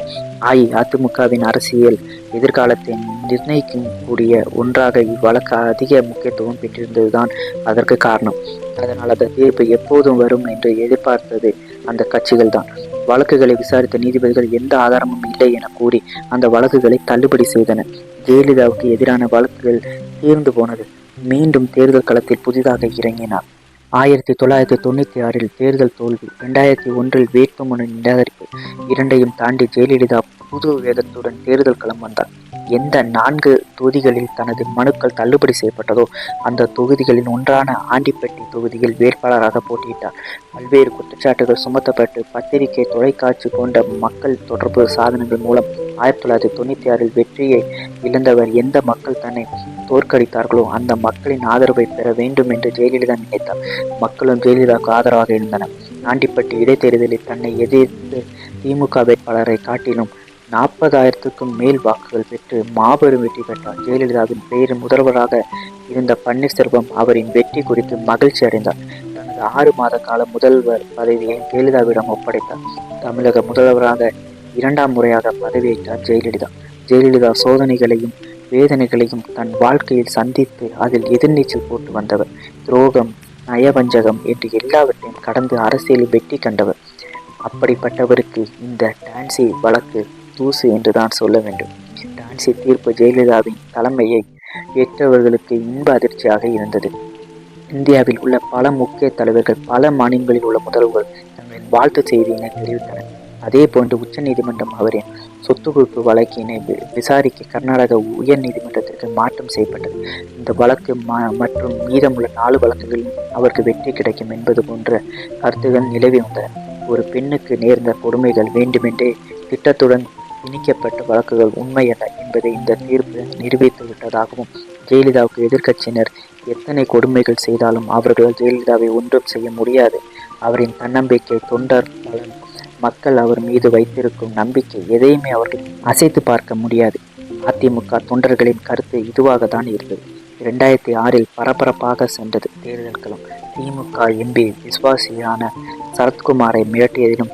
B: அஇஅதிமுகவின் அரசியல் எதிர்காலத்தை நிர்ணயிக்கும் கூடிய ஒன்றாக இவ்வழக்கு அதிக முக்கியத்துவம் பெற்றிருந்ததுதான் அதற்கு காரணம். அதனால் அந்த தீர்ப்பு எப்போதும் வரும் என்று எதிர்பார்த்தது அந்த கட்சிகள் தான். வழக்குகளை விசாரித்த நீதிபதிகள் எந்த ஆதாரமும் இல்லை என கூறி அந்த வழக்குகளை தள்ளுபடி செய்தனர். ஜெயலலிதாவுக்கு எதிரான வழக்குகள் தீர்ந்து போனது. மீண்டும் தேர்தல் களத்தில் புதிதாக இறங்கினார். 1996 தேர்தல் தோல்வி, 2001 வேட்புமனு நிராகரிப்பு, இரண்டையும் தாண்டி ஜெயலலிதா புது வேகத்துடன் தேர்தல் களம் வந்தார். எந்த 4 தொகுதிகளில் தனது மனுக்கள் தள்ளுபடி செய்யப்பட்டதோ அந்த தொகுதிகளில் ஒன்றான ஆண்டிப்பட்டி தொகுதியில் வேட்பாளராக போட்டியிட்டார். பல்வேறு குற்றச்சாட்டுகள் சுமத்தப்பட்டு பத்திரிகை, தொலைக்காட்சி போன்ற மக்கள் தொடர்பு சாதனங்கள் மூலம் 1996 வெற்றியை இழந்தவர். எந்த மக்கள் தன்னை தோற்கடித்தார்களோ அந்த மக்களின் ஆதரவை பெற வேண்டும் என்று ஜெயலலிதா நினைத்தார். மக்களும் ஜெயலலிதாவுக்கு ஆதரவாக இருந்தனர். ஆண்டிப்பட்டி இடைத்தேர்தலில் தன்னை எதிர்த்து திமுக வேட்பாளரை காட்டிலும் 40,000க்கும் மேல் வாக்குகள் பெற்று மாபெரும் வெற்றி பெற்றார். ஜெயலலிதாவின் பெயர் முதல்வராக இருந்த பன்னீர்செல்வம் அவரின் வெற்றி குறித்து மகிழ்ச்சி அடைந்தார். தனது 6 மாத கால முதல்வர் பதவியை ஜெயலலிதாவிடம் ஒப்படைத்தார். தமிழக முதல்வராக 2ஆம் முறையாக பதவியேற்றார் ஜெயலலிதா. ஜெயலலிதா சோதனைகளையும் வேதனைகளையும் தன் வாழ்க்கையில் சந்தித்து அதில் எதிர்நீச்சல் போட்டு வந்தவர். துரோகம், நயவஞ்சகம் என்று எல்லாவற்றையும் கடந்து அரசியலில் வெற்றி கண்டவர். அப்படிப்பட்டவருக்கு இந்த டான்சி வழக்கு தூசு என்றுதான் சொல்ல வேண்டும். டான்சி தீர்ப்பு ஜெயலலிதாவின் தலைமையை ஏற்றவர்களுக்கு இன்ப அதிர்ச்சியாக இருந்தது. இந்தியாவில் உள்ள பல முக்கிய தலைவர்கள், பல மாநிலங்களில் உள்ள முதல்வர்கள் தங்களின் வாழ்த்து செய்தியினை தெரிவித்தனர். அதே போன்று உச்ச நீதிமன்றம் அவரின் சொத்து குவிப்பு வழக்கினை விசாரிக்க கர்நாடக உயர் நீதிமன்றத்திற்கு மாற்றம் செய்யப்பட்டது. இந்த வழக்கு மற்றும் மீதமுள்ள 4 வழக்குகளிலும் அவருக்கு வெற்றி கிடைக்கும் என்பது போன்ற கருத்துகள் நிலவி வந்தன. ஒரு பெண்ணுக்கு நேர்ந்த கொடுமைகள் வேண்டுமென்றே திட்டத்துடன் திணிக்கப்பட்ட வழக்குகள் உண்மையல்ல என்பதை இந்த தீர்ப்பு நிரூபித்து விட்டதாகவும், ஜெயலலிதாவுக்கு எதிர்க்கட்சியினர் எத்தனை கொடுமைகள் செய்தாலும் அவர்களால் ஜெயலலிதாவை ஒன்றும் செய்ய முடியாது. அவரின் தன்னம்பிக்கை, தொண்டர் பலன், மக்கள் அவர் மீது வைத்திருக்கும் நம்பிக்கை எதையுமே அவர்கள் அசைத்து பார்க்க முடியாது. அதிமுக தொண்டர்களின் கருத்து இதுவாக தான் இருந்தது. 2006 பரபரப்பாக சென்றது தேர்தல் களம். திமுக எம்பி விசுவாசியான சரத்குமாரை மிரட்டியதிலும்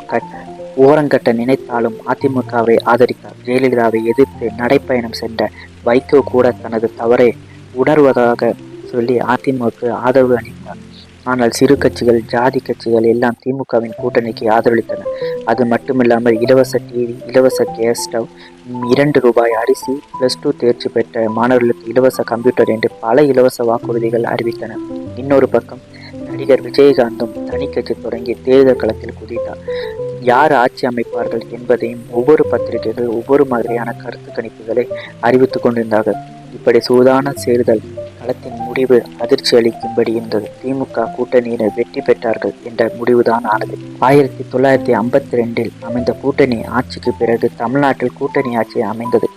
B: ஓரங்கட்ட நினைத்தாலும் அதிமுகவை ஆதரித்தார். ஜெயலலிதாவை எதிர்த்து நடைப்பயணம் சென்ற வைகோ கூட தனது தவறை உணர்வதாக சொல்லி அதிமுக ஆதரவு அளித்தார். ஆனால் சிறு கட்சிகள், ஜாதி கட்சிகள் எல்லாம் திமுகவின் கூட்டணிக்கு ஆதரவளித்தன. அது மட்டுமில்லாமல் இலவச டிவி, இலவச கேஸ் ஸ்டவ், 2 ரூபாய் அரிசி, +2 தேர்ச்சி பெற்ற மாணவர்களுக்கு இலவச கம்ப்யூட்டர் என்று பல இலவச வாக்குறுதிகள் அறிவித்தன. இன்னொரு பக்கம் நடிகர் விஜயகாந்தும் தனி கட்சி தொடங்கி தேர்தல் களத்தில் குதித்தார். யார் ஆட்சி அமைப்பார்கள் என்பதையும் ஒவ்வொரு பத்திரிகைகள் ஒவ்வொரு மாதிரியான கருத்து கணிப்புகளை அறிவித்துக் கொண்டிருந்தார்கள். இப்படி சூதான சேர்தல் களத்தின் முடிவு அதிர்ச்சி அளிக்கும்படி இருந்தது. திமுக கூட்டணியினர் வெற்றி பெற்றார்கள் என்ற முடிவுதான் ஆனது. 1952 அமைந்த கூட்டணி ஆட்சிக்கு பிறகு தமிழ்நாட்டில் கூட்டணி ஆட்சி அமைந்தது.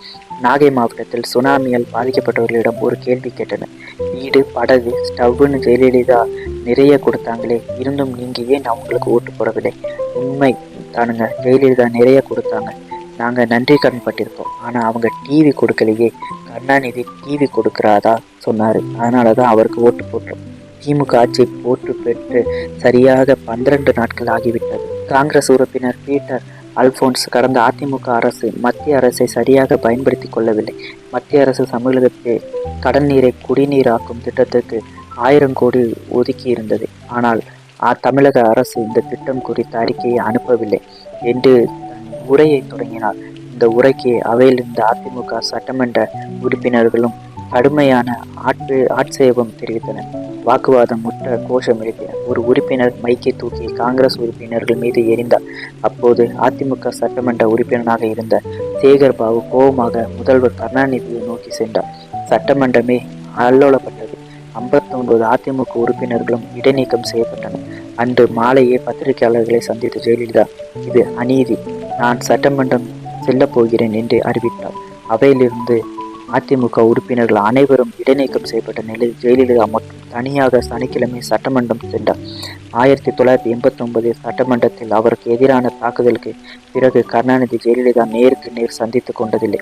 B: நாகை மாவட்டத்தில் சுனாமியால் பாதிக்கப்பட்டவர்களிடம் ஒரு கேள்வி கேட்டனர். வீடு, படகு, ஸ்டவ்னு ஜெயலலிதா நிறைய கொடுத்தாங்களே, இருந்தும் நீங்க ஏன் அவங்களுக்கு ஓட்டு போடவில்லை? உண்மை தானுங்க, ஜெயலலிதா நிறைய கொடுத்தாங்க, நாங்கள் நன்றி கடன் பட்டிருக்கோம். ஆனால் அவங்க டிவி கொடுக்கலையே. கருணாநிதி டிவி கொடுக்குறாதா சொன்னார், அதனால தான் அவருக்கு ஓட்டு போட்டோம். திமுக ஆட்சி போட்டு பெற்று சரியாக 12 நாட்கள் ஆகிவிட்டது. காங்கிரஸ் உறுப்பினர் பீட்டர் அல்போன்ஸ் கடந்த அதிமுக அரசு மத்திய அரசை சரியாக பயன்படுத்தி கொள்ளவில்லை. மத்திய அரசு தமிழகத்தை கடல் நீரை குடிநீராக்கும் திட்டத்துக்கு 1000 கோடி ஒதுக்கி இருந்தது. ஆனால் தமிழக அரசு இந்த திட்டம் குறித்த அறிக்கையை அனுப்பவில்லை என்று தன் உரையை தொடங்கினார். இந்த உரைக்கு அவையில் இருந்த அதிமுக சட்டமன்ற உறுப்பினர்களும் கடுமையான ஆட்சேபம் தெரிவித்தனர். வாக்குவாதம் முற்ற கோஷம் எழுப்பினர். ஒரு உறுப்பினர் மைக்கை தூக்கி காங்கிரஸ் உறுப்பினர்கள் மீது எறிந்தார். அப்போது அதிமுக சட்டமன்ற உறுப்பினராக இருந்த சேகர் பாபு கோபமாக முதல்வர் கருணாநிதியை நோக்கி சென்றார். சட்டமன்றமே அல்லோலப்பட்டது. 59 அதிமுக உறுப்பினர்களும் இடைநீக்கம் செய்யப்பட்டனர். அன்று மாலையே பத்திரிகையாளர்களை சந்தித்த ஜெயலலிதா, இது அநீதி, நான் சட்டமன்றம் செல்லப் போகிறேன் என்று அறிவித்தார். அவையிலிருந்து அதிமுக உறுப்பினர்கள் அனைவரும் இடைநீக்கம் செய்யப்பட்ட நிலையில் ஜெயலலிதா மட்டும் தனியாக சனிக்கிழமை சட்டமன்றம் சென்றார். 1989 சட்டமன்றத்தில் அவருக்கு எதிரான தாக்குதலுக்கு பிறகு கருணாநிதி ஜெயலலிதா நேருக்கு நேர் சந்தித்து கொண்டதில்லை.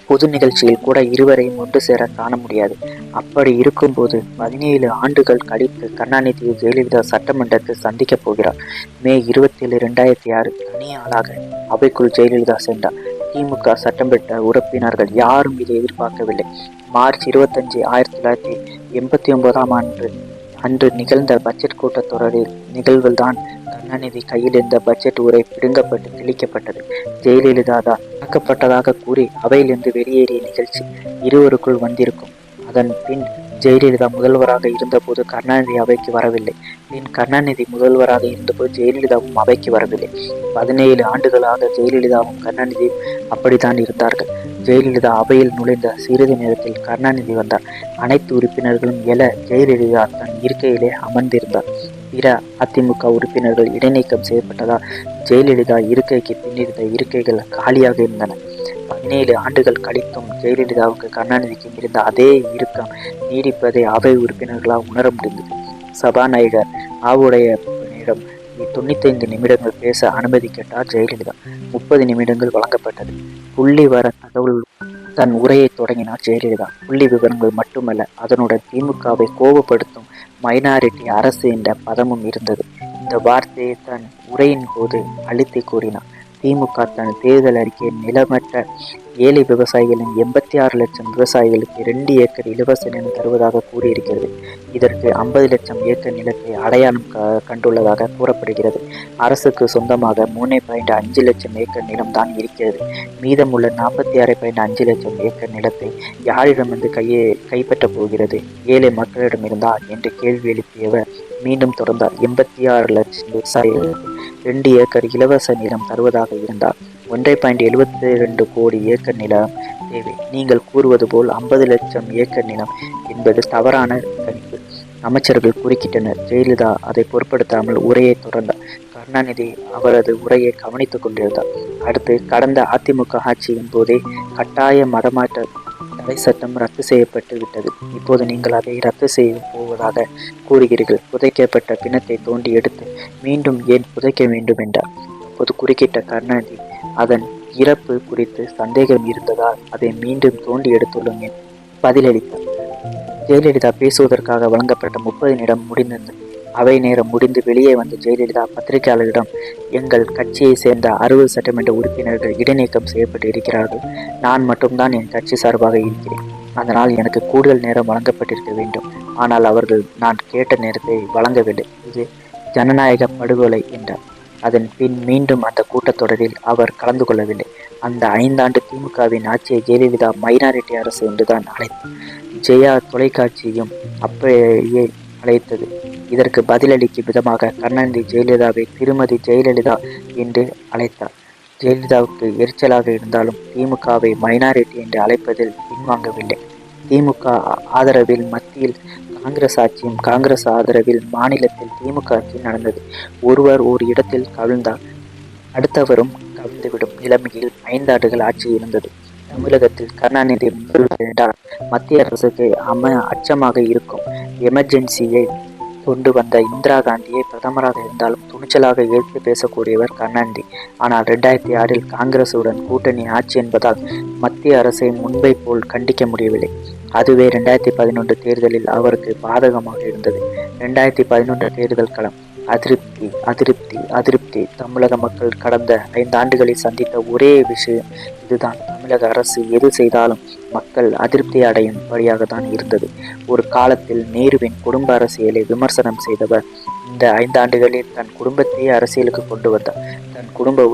B: பொது நிகழ்ச்சியில் கூட இருவரையும் ஒன்று சேர காண முடியாது. அப்படி இருக்கும்போது 17 ஆண்டுகள் கழித்து கருணாநிதியை ஜெயலலிதா சட்டமன்றத்தில் சந்திக்கப் போகிறார். மே 27, 2006 தனி ஆளாக அவைக்குள் ஜெயலலிதா சென்றார். திமுக சட்டமன்ற உறுப்பினர்கள் யாரும் இதை எதிர்பார்க்கவில்லை. மார்ச் 25, 1989 அன்று நிகழ்ந்த பட்ஜெட் கூட்டத்தொடரில் நிகழ்வுதான் கருணாநிதி கையில் இருந்த பட்ஜெட் உரை பிடுங்கப்பட்டு கிழிக்கப்பட்டது. ஜெயலலிதா தான் தாக்கப்பட்டதாக கூறி அவையிலிருந்து வெளியேறிய நிகழ்ச்சி இருவருக்குள் வந்திருக்கும். அதன் பின் ஜெயலலிதா முதல்வராக இருந்தபோது கருணாநிதி அவைக்கு வரவில்லை. பின் கருணாநிதி முதல்வராக இருந்தபோது ஜெயலலிதாவும் அவைக்கு வரவில்லை. 17 ஆண்டுகளாக ஜெயலலிதாவும் கருணாநிதியும் அப்படித்தான் இருந்தார்கள். ஜெயலலிதா அவையில் நுழைந்த சிறிது நேரத்தில் கருணாநிதி வந்தார். அனைத்து உறுப்பினர்களும் எழ ஜெயலலிதா தன் இருக்கையிலே அமர்ந்திருந்தார். பிற அதிமுக உறுப்பினர்கள் இடைநீக்கம் செய்யப்பட்டதால் ஜெயலலிதா இருக்கைக்கு பின்னிருந்த இருக்கைகள் காலியாக இருந்தன. 17 ஆண்டுகள் கழித்தும் ஜெயலலிதாவுக்கு கருணாநிதிக்கும் இருந்த அதே இறுக்கம் நீடிப்பதை அவை உறுப்பினர்களால் உணர முடிந்தது. சபாநாயகர் ஆவுடையனிடம் 95 நிமிடங்கள் பேச அனுமதி கேட்டார் ஜெயலலிதா. 30 நிமிடங்கள் வழங்கப்பட்டது. புள்ளி வர தகவல் தன் உரையை தொடங்கினார் ஜெயலலிதா. புள்ளி விவரங்கள் மட்டுமல்ல, அதனுடன் திமுகவை கோபப்படுத்தும் மைனாரிட்டி அரசு என்ற பதமும் இருந்தது. இந்த வார்த்தையை தன் உரையின் போது அழுத்தி கூறினார். திமுக தன் தேர்தல் அறிக்கையில் நிலமற்ற ஏழை விவசாயிகளின் 86 லட்சம் விவசாயிகளுக்கு 2 ஏக்கர் இலவச நிலம் தருவதாக கூறியிருக்கிறது. இதற்கு 50 லட்சம் ஏக்கர் நிலத்தை அடையாளம் கண்டுள்ளதாக கூறப்படுகிறது. அரசுக்கு சொந்தமாக 3.5 லட்சம் ஏக்கர் நிலம்தான் இருக்கிறது. மீதமுள்ள 46.5 லட்சம் ஏக்கர் நிலத்தை யாரிடமிருந்து கைப்பற்றப் போகிறது? ஏழை மக்களிடமிருந்தா என்று கேள்வி எழுப்பியவர் மீண்டும் தொடர்ந்தார். 86 லட்சம் விவசாயிகளுக்கு 2 ஏக்கர் இலவச நிலம் தருவதாக இருந்தால் 1.72 கோடி ஏக்கர் நிலம் தேவை. நீங்கள் கூறுவது போல் 50 லட்சம் ஏக்கர் நிலம் என்பது தவறான கணிப்பு. அமைச்சர்கள் குறுக்கிட்டனர். ஜெயலலிதா அதை பொருட்படுத்தாமல் உரையை தொடர்ந்தார். கருணாநிதி அவரது உரையை கவனித்துக் கொண்டிருந்தார். அடுத்து, கடந்த அதிமுக ஆட்சியின் போதே கட்டாய மதமாற்ற தடை சட்டம் ரத்து செய்யப்பட்டு விட்டது. இப்போது நீங்கள் அதை ரத்து செய்ய போவதாக கூறுகிறீர்கள். புதைக்கப்பட்ட பிணத்தை தோண்டி எடுத்து மீண்டும் ஏன் புதைக்க வேண்டும் என்றார். அப்போது குறுக்கிட்ட கருணாநிதி, அதன் இறப்பு குறித்து சந்தேகம் இருந்ததால் அதை மீண்டும் தோண்டி எடுத்துள்ளோம் என பதிலளித்தார். ஜெயலலிதா பேசுவதற்காக வழங்கப்பட்ட 30 நிமிடம் முடிந்தது. அவை நேரம் முடிந்து வெளியே வந்த ஜெயலலிதா பத்திரிகையாளர்களிடம், எங்கள் கட்சியை சேர்ந்த 60 சட்டமன்ற உறுப்பினர்கள் இடைநீக்கம் செய்யப்பட்டு இருக்கிறார்கள். நான் மட்டும்தான் என் கட்சி சார்பாக இருக்கிறேன். அதனால் எனக்கு கூடுதல் நேரம் வழங்கப்பட்டிருக்க வேண்டும். ஆனால் அவர்கள் நான் கேட்ட நேரத்தை வழங்கவில்லை. இது ஜனநாயக படுகொலை என்றார். அதன் பின் மீண்டும் அந்த கூட்டத்தொடரில் அவர் கலந்து கொள்ளவில்லை. அந்த 5 ஆண்டு திமுகவின் ஆட்சியை ஜெயலலிதா மைனாரிட்டி அரசு என்றுதான் அழைத்தார். ஜெயா தொலைக்காட்சியும் அப்பயே அழைத்தது. இதற்கு பதிலளிக்கும் விதமாக கருணாநிதி ஜெயலலிதாவை திருமதி ஜெயலலிதா என்று அழைத்தார். ஜெயலலிதாவுக்கு எரிச்சலாக இருந்தாலும் திமுகவை மைனாரிட்டி என்று அழைப்பதில் பின்வாங்கவில்லை. திமுக ஆதரவில் மத்தியில் காங்கிரஸ் ஆட்சியும், காங்கிரஸ் ஆதரவில் மாநிலத்தில் திமுக ஆட்சியும் நடந்தது. ஒருவர் ஒரு இடத்தில் கவிழ்ந்தால் அடுத்தவரும் கவிழ்ந்துவிடும் நிலைமையில் 5 ஆண்டுகள் ஆட்சி இருந்தது. தமிழகத்தில் கருணாநிதி முதல்வர் என்றால் மத்திய அரசுக்கு அச்சமாக இருக்கும். எமர்ஜென்சியை கொண்டு வந்த இந்திரா காந்தியை பிரதமராக இருந்தாலும் துணிச்சலாக எதிர்த்து பேசக்கூடியவர் கருணாநிதி. ஆனால் 2006 காங்கிரசுடன் கூட்டணி ஆட்சி என்பதால் மத்திய அரசை முன்பை போல் கண்டிக்க முடியவில்லை. அதுவே 2011 தேர்தலில் அவருக்கு பாதகமாக இருந்தது. 2011 தேர்தல் களம் அதிருப்தி அதிருப்தி அதிருப்தி. தமிழக மக்கள் கடந்த 5 ஆண்டுகளில் சந்தித்த ஒரே விஷயம் இதுதான். தமிழக அரசு எது செய்தாலும் மக்கள் அதிருப்தி அடையும்படியாக தான் இருந்தது. ஒரு காலத்தில் நேருவின் குடும்ப அரசியலை விமர்சனம் செய்தவர் இந்த 5 ஆண்டுகளில் தன் குடும்பத்தையே அரசியலுக்கு கொண்டு வந்தார். தன் குடும்ப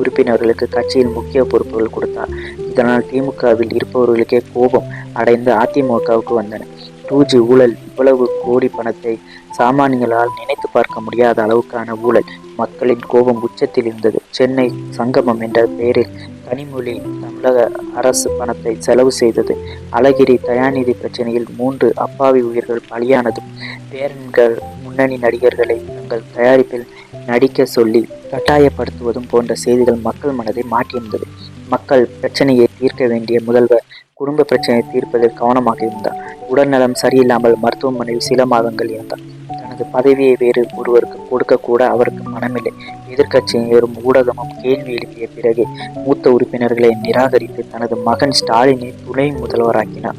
B: உறுப்பினர்களுக்கு கட்சியில் முக்கிய பொறுப்புகள் கொடுத்தார். இதனால் திமுகவில் இருப்பவர்களுக்கே கோபம் அடைந்து அதிமுகவுக்கு வந்தனர். 2G ஊழல், இவ்வளவு கோடி பணத்தை சாமானியர்களால் நினைத்து பார்க்க முடியாத அளவுக்கான ஊழல். மக்களின் கோபம் உச்சத்தில் இருந்தது. சென்னை சங்கமம் என்ற பெயரில் கனிமொழி தமிழக அரசு பணத்தை செலவு செய்தது. அழகிரி தயாநிதி பிரச்சனையில் 3 அப்பாவி உயிர்கள் பலியானதும், பேரன்கள் முன்னணி நடிகர்களை தங்கள் தயாரிப்பில் நடிக்க சொல்லி கட்டாயப்படுத்துவதும் போன்ற செய்திகள் மக்கள் மனதை மாற்றியிருந்தது. மக்கள் பிரச்சனையை தீர்க்க வேண்டிய முதல்வர் குடும்ப பிரச்சனையை தீர்ப்பதில் கவனமாக இருந்தார். உடல்நலம் சரியில்லாமல் மருத்துவமனையில் சில மாதங்கள் இருந்தார். தனது பதவியை வேறு ஒருவருக்கு கொடுக்க கூட அவருக்கு மனமில்லை. எதிர்க்கட்சியினரும் ஊடகமும் கேள்வி எழுப்பிய பிறகு மூத்த உறுப்பினர்களை நிராகரித்து தனது மகன் ஸ்டாலினை துணை முதல்வராக்கினார்.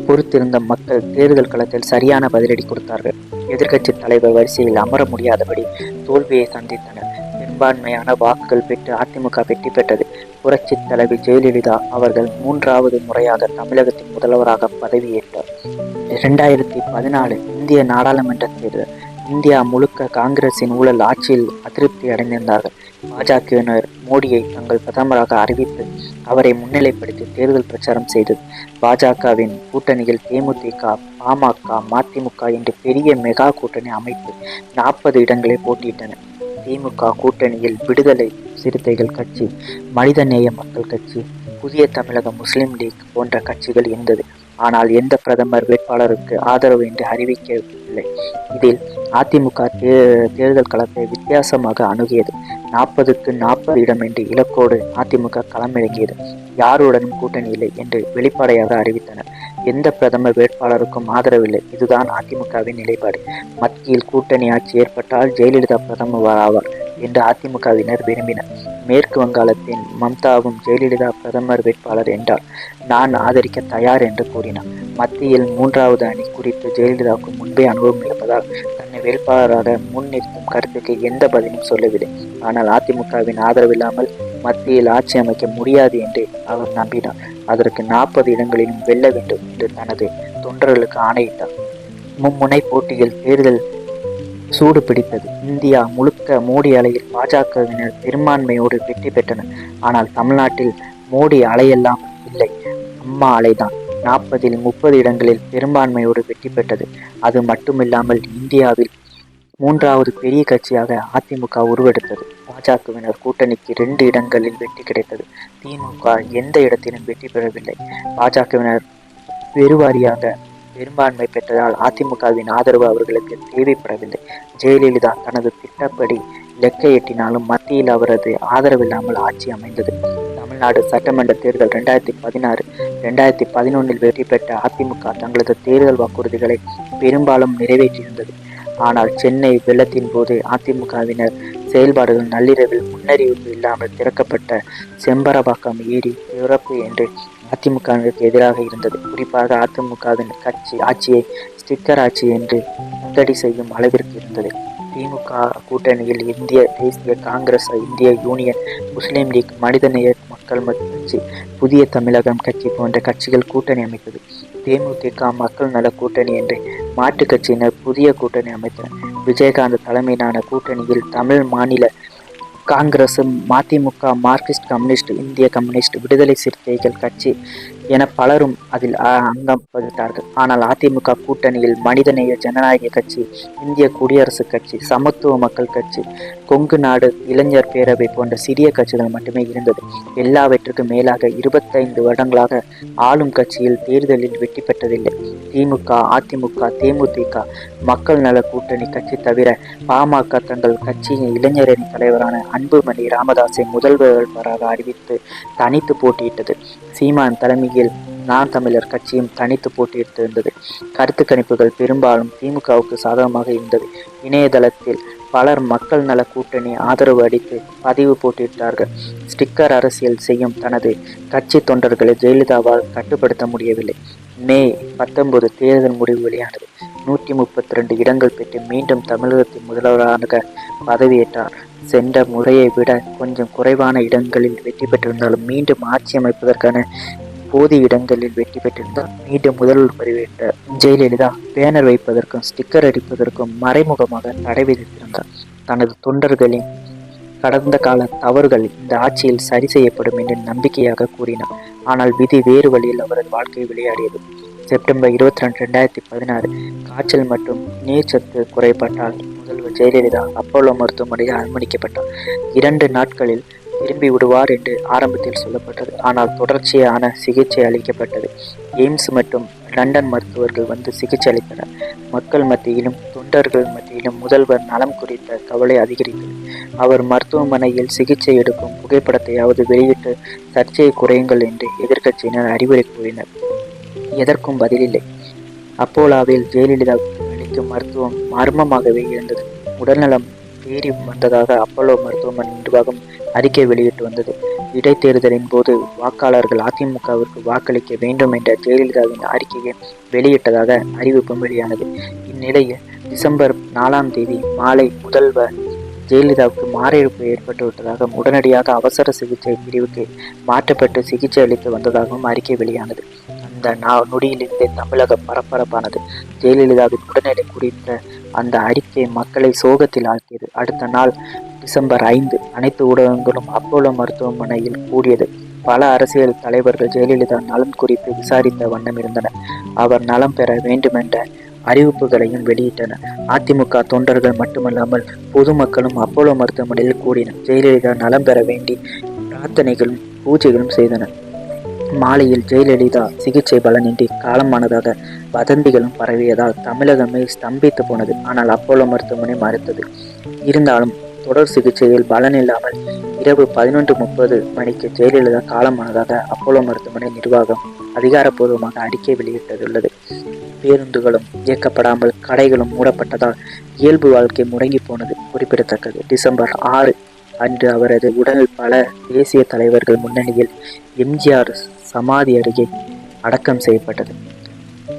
B: பொறுத்திருந்த மக்கள் தேர்தல் களத்தில் சரியான பதிலடி கொடுத்தார்கள். எதிர்க்கட்சி தலைவர் வரிசையில் அமர முடியாதபடி தோல்வியை சந்தித்தனர். பெரும்பான்மையான வாக்குகள் பெற்று அதிமுக வெற்றி பெற்றது. புரட்சி தலைவி ஜெயலலிதா அவர்கள் 3வது முறையாக தமிழகத்தின் முதல்வராக பதவியேற்றார். 2014 இந்திய நாடாளுமன்ற தேர்தல். இந்தியா முழுக்க காங்கிரசின் ஊழல் ஆட்சியில் அதிருப்தி அடைந்திருந்தார்கள். பாஜகவினர் மோடியை தங்கள் பிரதமராக அறிவித்து அவரை முன்னிலைப்படுத்தி தேர்தல் பிரச்சாரம் செய்தது. பாஜகவின் கூட்டணியில் தேமுதிக, பாமக, மதிமுக என்று பெரிய மெகா கூட்டணி அமைப்பு 40 இடங்களை போட்டியிட்டன. திமுக கூட்டணியில் விடுதலை சிறுத்தைகள் கட்சி, மனிதநேய மக்கள் கட்சி, புதிய தமிழக முஸ்லிம் லீக் போன்ற கட்சிகள் இருந்தது. ஆனால் எந்த பிரதமர் வேட்பாளருக்கு ஆதரவு என்று அறிவிக்கவில்லை. இதில் அதிமுக தேர்தல் களத்தை வித்தியாசமாக அணுகியது. 40க்கு 40 இடம் என்று இலக்கோடு அதிமுக களமிறங்கியது. யாருடனும் கூட்டணி இல்லை என்று வெளிப்படையாக அறிவித்தனர். எந்த பிரதமர் வேட்பாளருக்கும் ஆதரவில்லை. இதுதான் அதிமுகவின் நிலைப்பாடு. மத்தியில் கூட்டணி ஆட்சி ஏற்பட்டால் ஜெயலலிதா பிரதமர் ஆவார் என்று அதிமுகவினர் விரும்பினர். மேற்கு வங்காளத்தின் மம்தாவும் ஜெயலலிதா பிரதமர் வேட்பாளர் என்றால் நான் ஆதரிக்க தயார் என்று கூறினார். மத்தியில் 3வது அணி குறித்து ஜெயலலிதாவுக்கு முன்பே அனுபவம் இருப்பதால் தன்னை வேட்பாளராக முன்னிறுத்தும் கருத்துக்கு எந்த பதிலும் சொல்லவில்லை. ஆனால் அதிமுகவின் ஆதரவில்லாமல் மத்தியில் ஆட்சி அமைக்க முடியாது என்று அவர் நம்பினார். அதற்கு 40 இடங்களிலும் வெல்ல வேண்டும் என்று தனது தொண்டர்களுக்கு ஆணையிட்டார். மும்முனை போட்டியில் தேர்தல் சூடு பிடித்தது. இந்தியா முழுக்க மோடி அலையில் பாஜகவினர் பெரும்பான்மையோடு வெற்றி பெற்றனர். ஆனால் தமிழ்நாட்டில் மோடி அலையெல்லாம் இல்லை, அம்மா அலைதான் 40ல் 30 இடங்களில் பெரும்பான்மையோடு வெற்றி பெற்றது. அது மட்டுமில்லாமல் இந்தியாவில் 3வது பெரிய கட்சியாக அதிமுக உருவெடுத்தது. பாஜகவினர் கூட்டணிக்கு 2 இடங்களில் வெற்றி கிடைத்தது. திமுக எந்த இடத்திலும் வெற்றி பெறவில்லை. பாஜகவினர் பெருவாரியாக பெரும்பான்மை பெற்றதால் அதிமுகவின் ஆதரவு அவர்களுக்கு தேவைப்படவில்லை. ஜெயலலிதா தனது திட்டப்படி லெக்கை எட்டினாலும் மத்தியில் அவரது ஆதரவில்லாமல் ஆட்சி அமைந்தது. தமிழ்நாடு சட்டமன்ற தேர்தல் 2016, 2011 வெற்றி பெற்ற அதிமுக தங்களது தேர்தல் வாக்குறுதிகளை பெரும்பாலும் நிறைவேற்றியிருந்தது. ஆனால் சென்னை வெள்ளத்தின் போது அதிமுகவினர் செயல்பாடுகள் நள்ளிரவில் முன்னறிவிப்பு இல்லாமல் திறக்கப்பட்ட செம்பரபாக்கம் ஏரி திறப்பு என்று அதிமுகவிற்கு எதிராக இருந்தது. குறிப்பாக அதிமுகவின் ஆட்சியை ஸ்டிக்கர் ஆட்சி என்று முத்தடி செய்யும் அளவிற்கு இருந்தது. திமுக கூட்டணியில் இந்திய தேசிய காங்கிரஸ், இந்திய யூனியன் முஸ்லீம் லீக், மனிதநேய மக்கள் கட்சி, புதிய தமிழகம் கட்சி போன்ற கட்சிகள் கூட்டணி அமைத்தது. தேமுதிக மக்கள் நல கூட்டணி என்று மாற்றுக் கட்சியினர் புதிய கூட்டணி அமைத்தனர். விஜயகாந்த் தலைமையிலான கூட்டணியில் தமிழ் மாநில காங்கிரஸ், மதிமுக, மார்க்சிஸ்ட் கம்யூனிஸ்ட், இந்திய கம்யூனிஸ்ட், விடுதலை சிறுத்தைகள் கட்சி என பலரும் அதில் அங்கம் வகித்தார்கள். ஆனால் அதிமுக கூட்டணியில் மனிதநேய ஜனநாயக கட்சி, இந்திய குடியரசுக் கட்சி, சமத்துவ மக்கள் கட்சி, கொங்கு நாடு இளைஞர் பேரவை போன்ற சிறிய கட்சிகள் மட்டுமே இருந்தது. எல்லாவற்றுக்கும் மேலாக 25 வருடங்களாக ஆளும் கட்சியில் தேர்தலில் வெற்றி பெற்றதில்லை. திமுக, அதிமுக, தேமுதிக, மக்கள் நல கூட்டணி கட்சி தவிர பாமக தங்கள் கட்சியின் இளைஞரணி தலைவரான அன்புமணி ராமதாஸை முதல் வேட்பாளராக அறிவித்து தனித்து போட்டியிட்டது. சீமான் தலைமையில் நாம் தமிழர் கட்சியும் தனித்து போட்டியிட்டு இருந்தது. கருத்து கணிப்புகள் பெரும்பாலும் திமுகவுக்கு சாதகமாக இருந்தது. இணையதளத்தில் பலர் மக்கள் நல கூட்டணி ஆதரவு அளித்து பதிவு போட்டியிட்டார்கள். ஸ்டிக்கர் அரசியல் செய்யும் தனது கட்சி தொண்டர்களை ஜெயலலிதாவால் கட்டுப்படுத்த முடியவில்லை. மே 19 தேர்தல் முடிவு வெளியானது. 132 இடங்கள் பெற்று மீண்டும் தமிழகத்தின் முதல்வராக பதவியேற்றார். சென்ற முறையை விட கொஞ்சம் குறைவான இடங்களில் வெற்றி பெற்றிருந்தாலும் மீண்டும் ஆட்சி அமைப்பதற்கான போதிய இடங்களில் வெற்றி பெற்றிருந்தால் மீண்டும் முதல்வர் பதவியேற்ற ஜெயலலிதா பேனர் வைப்பதற்கும் ஸ்டிக்கர் அடிப்பதற்கும் மறைமுகமாக தடை விதித்திருந்தார். தனது தொண்டர்களின் கடந்த கால தவறுகள் இந்த ஆட்சியில் சரி செய்யப்படும் என்று நம்பிக்கையாக கூறினார். ஆனால் விதி வேறு வழியில் அவரது வாழ்க்கை விளையாடியது. செப்டம்பர் 22, 2016 காய்ச்சல் மற்றும் நீர்ச்சத்து குறைபாட்டால் முதல்வர் ஜெயலலிதா அப்போலோ மருத்துவமனையில் அனுமதிக்கப்பட்டார். 2 நாட்களில் திரும்பி விடுவார் என்று ஆரம்பத்தில் சொல்லப்பட்டது. ஆனால் தொடர்ச்சியான சிகிச்சை அளிக்கப்பட்டது. எய்ம்ஸ் மற்றும் லண்டன் மருத்துவர்கள் வந்து சிகிச்சை அளித்தனர். மக்கள் மத்தியிலும் தொண்டர்கள் மத்தியிலும் முதல்வர் நலம் குறித்த கவலை அதிகரித்தது. அவர் மருத்துவமனையில் சிகிச்சை எடுக்கும் புகைப்படத்தையாவது வெளியிட்டு சர்ச்சையை குறையுங்கள் என்று எதிர்க்கட்சியினர் அறிவுரை கூறினர். எதற்கும் பதிலில்லை. அப்போலோவில் ஜெயலலிதாவுக்கு அளிக்கும் மருத்துவம் மர்மமாகவே இருந்தது. உடல்நலம் தேறி வந்ததாக அப்போலோ மருத்துவமனை நிர்வாகம் அறிக்கை வெளியிட்டு வந்தது. இடைத்தேர்தலின் போது வாக்காளர்கள் அதிமுகவிற்கு வாக்களிக்க வேண்டும் என்ற ஜெயலலிதாவின் அறிக்கையை வெளியிட்டதாக அறிவிப்பும் வெளியானது. இந்நிலையில் டிசம்பர் 4 மாலை முதல்வர் ஜெயலலிதாவுக்கு மாரடைப்பு ஏற்பட்டுவிட்டதாக உடனடியாக அவசர சிகிச்சை பிரிவுக்கு மாற்றப்பட்டு சிகிச்சை அளித்து வந்ததாகவும் அறிக்கை வெளியானது. அந்த நொடியிலிருந்தே தமிழகம் பரபரப்பானது. ஜெயலலிதாவின் உடல்நிலை குறித்த அந்த அறிக்கை மக்களை சோகத்தில் ஆழ்த்தியது. அடுத்த நாள் டிசம்பர் 5 அனைத்து ஊடகங்களும் அப்போலோ மருத்துவமனையில் கூடியது. பல அரசியல் தலைவர்கள் ஜெயலலிதா நலம் குறித்து விசாரித்த வண்ணம் இருந்தனர். அவர் நலம் பெற வேண்டுமென்ற அறிவிப்புகளையும் வெளியிட்டனர். அதிமுக தொண்டர்கள் மட்டுமல்லாமல் பொதுமக்களும் அப்போலோ மருத்துவமனையில் கூடினர். ஜெயலலிதா நலம் பெற வேண்டி பிரார்த்தனைகளும் பூஜைகளும் செய்தனர். மாலையில் ஜெயலலிதா சிகிச்சை பலனின்றி காலமானதாக வதந்திகளும் பரவியதால் தமிழகமே ஸ்தம்பித்து போனது. ஆனால் அப்போலோ மருத்துவமனை மறுத்தது. இருந்தாலும் தொடர் சிகிச்சையில் பலனில்லாமல் இரவு 11:30 மணிக்கு ஜெயலலிதா காலமானதாக அப்போலோ மருத்துவமனை நிர்வாகம் அதிகாரப்பூர்வமாக அறிக்கை வெளியிட்டுள்ளது. பேருந்துகளும் இயக்கப்படாமல் கடைகளும் மூடப்பட்டதால் இயல்பு வாழ்க்கை முடங்கி போனது குறிப்பிடத்தக்கது. டிசம்பர் 6 அன்று அவரது உடல் பல தேசிய தலைவர்கள் முன்னணியில் எம்ஜிஆர் சமாதி அருகே அடக்கம் செய்யப்பட்டது.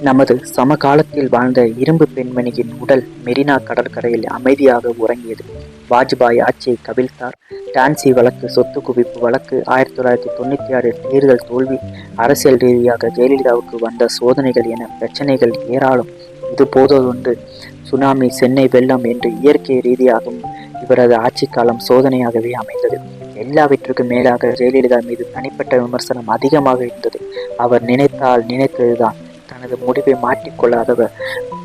B: நமது சமகாலத்தில் வாழ்ந்த இரும்பு பெண்மணியின் உடல் மெரினா கடற்கரையில் அமைதியாக உறங்கியது. வாஜ்பாய் ஆட்சியை கவிழ்த்தார். டான்சி வழக்கு, சொத்து குவிப்பு வழக்கு, 1996 தேர்தல் தோல்வி, அரசியல் ரீதியாக ஜெயலலிதாவுக்கு வந்த சோதனைகள் என பிரச்சனைகள் ஏராளம். இது போதொன்று சுனாமி, சென்னை வெள்ளம் என்று இயற்கை ரீதியாகவும் இவரது ஆட்சி காலம் சோதனையாகவே அமைந்தது. எல்லாவற்றுக்கும் மேலாக ஜெயலலிதா மீது தனிப்பட்ட விமர்சனம் அதிகமாக இருந்தது. அவர் நினைத்ததுதான், தனது முடிவை மாற்றிக்கொள்ளாதவர்,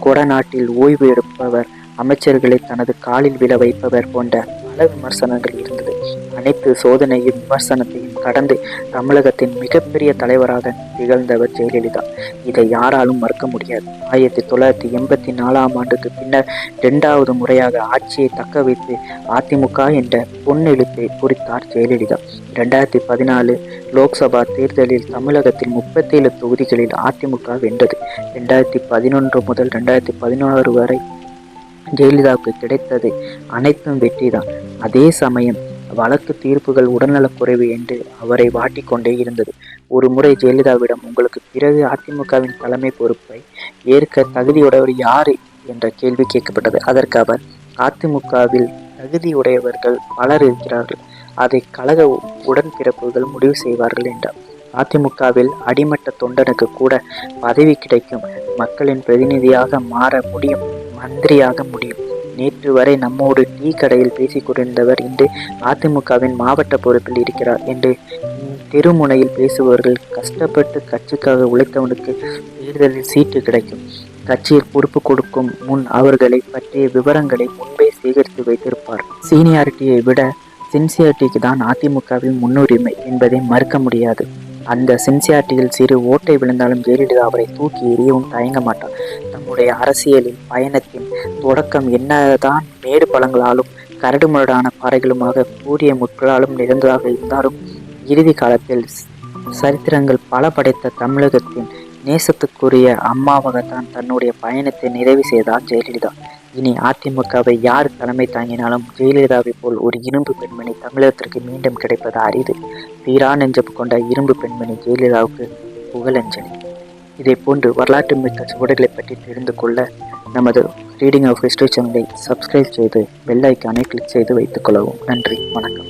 B: கொடநாட்டில் ஓய்வு எடுப்பவர், அமைச்சர்களை தனது காலில் விழ வைப்பவர் போன்ற பல விமர்சனங்கள் இருந்தது. அனைத்து சோதனையும் விமர்சனத்தையும் கடந்து தமிழகத்தின் மிகப்பெரிய தலைவராக திகழ்ந்தவர் ஜெயலலிதா. இதை யாராலும் மறுக்க முடியாது. 1984 ஆண்டுக்கு பின்னர் 2வது முறையாக ஆட்சியை தக்க வைத்து அதிமுக என்ற பொன்னெழுத்தை குறித்தார் ஜெயலலிதா. 2014 லோக்சபா தேர்தலில் தமிழகத்தில் 37 தொகுதிகளில் அதிமுக வென்றது. 2011 முதல் 2016 வரை ஜெயலலிதாவுக்கு கிடைத்தது அனைத்தும் வெற்றிதான். அதே சமயம் வழக்கு தீர்ப்புகள் உடல்நலக்குறைவு என்று அவரை வாட்டிக்கொண்டே இருந்தது. ஒரு முறை ஜெயலலிதாவிடம், உங்களுக்கு பிறகு அதிமுகவின் தலைமை பொறுப்பை ஏற்க தகுதியுடையவர் யாரு என்ற கேள்வி கேட்கப்பட்டது. அதற்கு அவர், அதிமுகவில் தகுதியுடையவர்கள் பலர் இருக்கிறார்கள், அதை கழக உடன்பிறப்புகள் முடிவு செய்வார்கள் என்றார். அதிமுகவில் அடிமட்ட தொண்டனுக்கு கூட பதவி கிடைக்கும், மக்களின் பிரதிநிதியாக மாற முடியும், மந்திரியாக முடியும். நேற்று வரை நம்மோடு டீ கடையில் பேசிக் கொண்டிருந்தவர் இன்று அதிமுகவின் மாவட்ட பொறுப்பில் இருக்கிறார் என்று தெருமுனையில் பேசுபவர்கள், கஷ்டப்பட்டு கட்சிக்காக உழைத்தவனுக்கு தேர்தலில் சீட்டு கிடைக்கும், கட்சியில் பொறுப்பு கொடுக்கும் முன் அவர்களை பற்றிய விவரங்களை முன்பே சேகரித்து வைத்திருப்பார். சீனியாரிட்டியை விட சின்சியாரிட்டிக்கு தான் அதிமுகவின் முன்னுரிமை என்பதை மறுக்க முடியாது. அந்த சின்சியாரிட்டியில் சிறு ஓட்டை விழுந்தாலும் ஜெயலலிதா அவரை தூக்கி எறியவும் தயங்க மாட்டார். தம்முடைய அரசியலில் பயணத்தின் தொடக்கம் என்னதான் மேடு பழங்களாலும் கரடுமுரடான பாறைகளுமாக கூடிய முட்களாலும் நிகழ்ந்ததாக இருந்தாலும், இறுதி காலத்தில் சரித்திரங்கள் பல படைத்த தமிழகத்தின் நேசத்துக்குரிய அம்மாவாகத்தான் தன்னுடைய பயணத்தை நிறைவு செய்தார் ஜெயலலிதா. இனி அதிமுகவை யார் தலைமை தாங்கினாலும் ஜெயலலிதாவை போல் ஒரு இரும்பு பெண்மணி தமிழகத்திற்கு மீண்டும் கிடைப்பது அரிது. தீரா நெஞ்சம் கொண்ட இரும்பு பெண்மணி ஜெயலலிதாவுக்கு புகழஞ்சலி. இதை போன்று வரலாற்று மிக்க சுவடுகளை பற்றி தெரிந்து கொள்ள நமது ரீடிங் ஆஃப் ஹிஸ்டரி சேனலை சப்ஸ்கிரைப் செய்து பெல் ஐக்கானை கிளிக் செய்து வைத்துக் கொள்ளவும். நன்றி, வணக்கம்.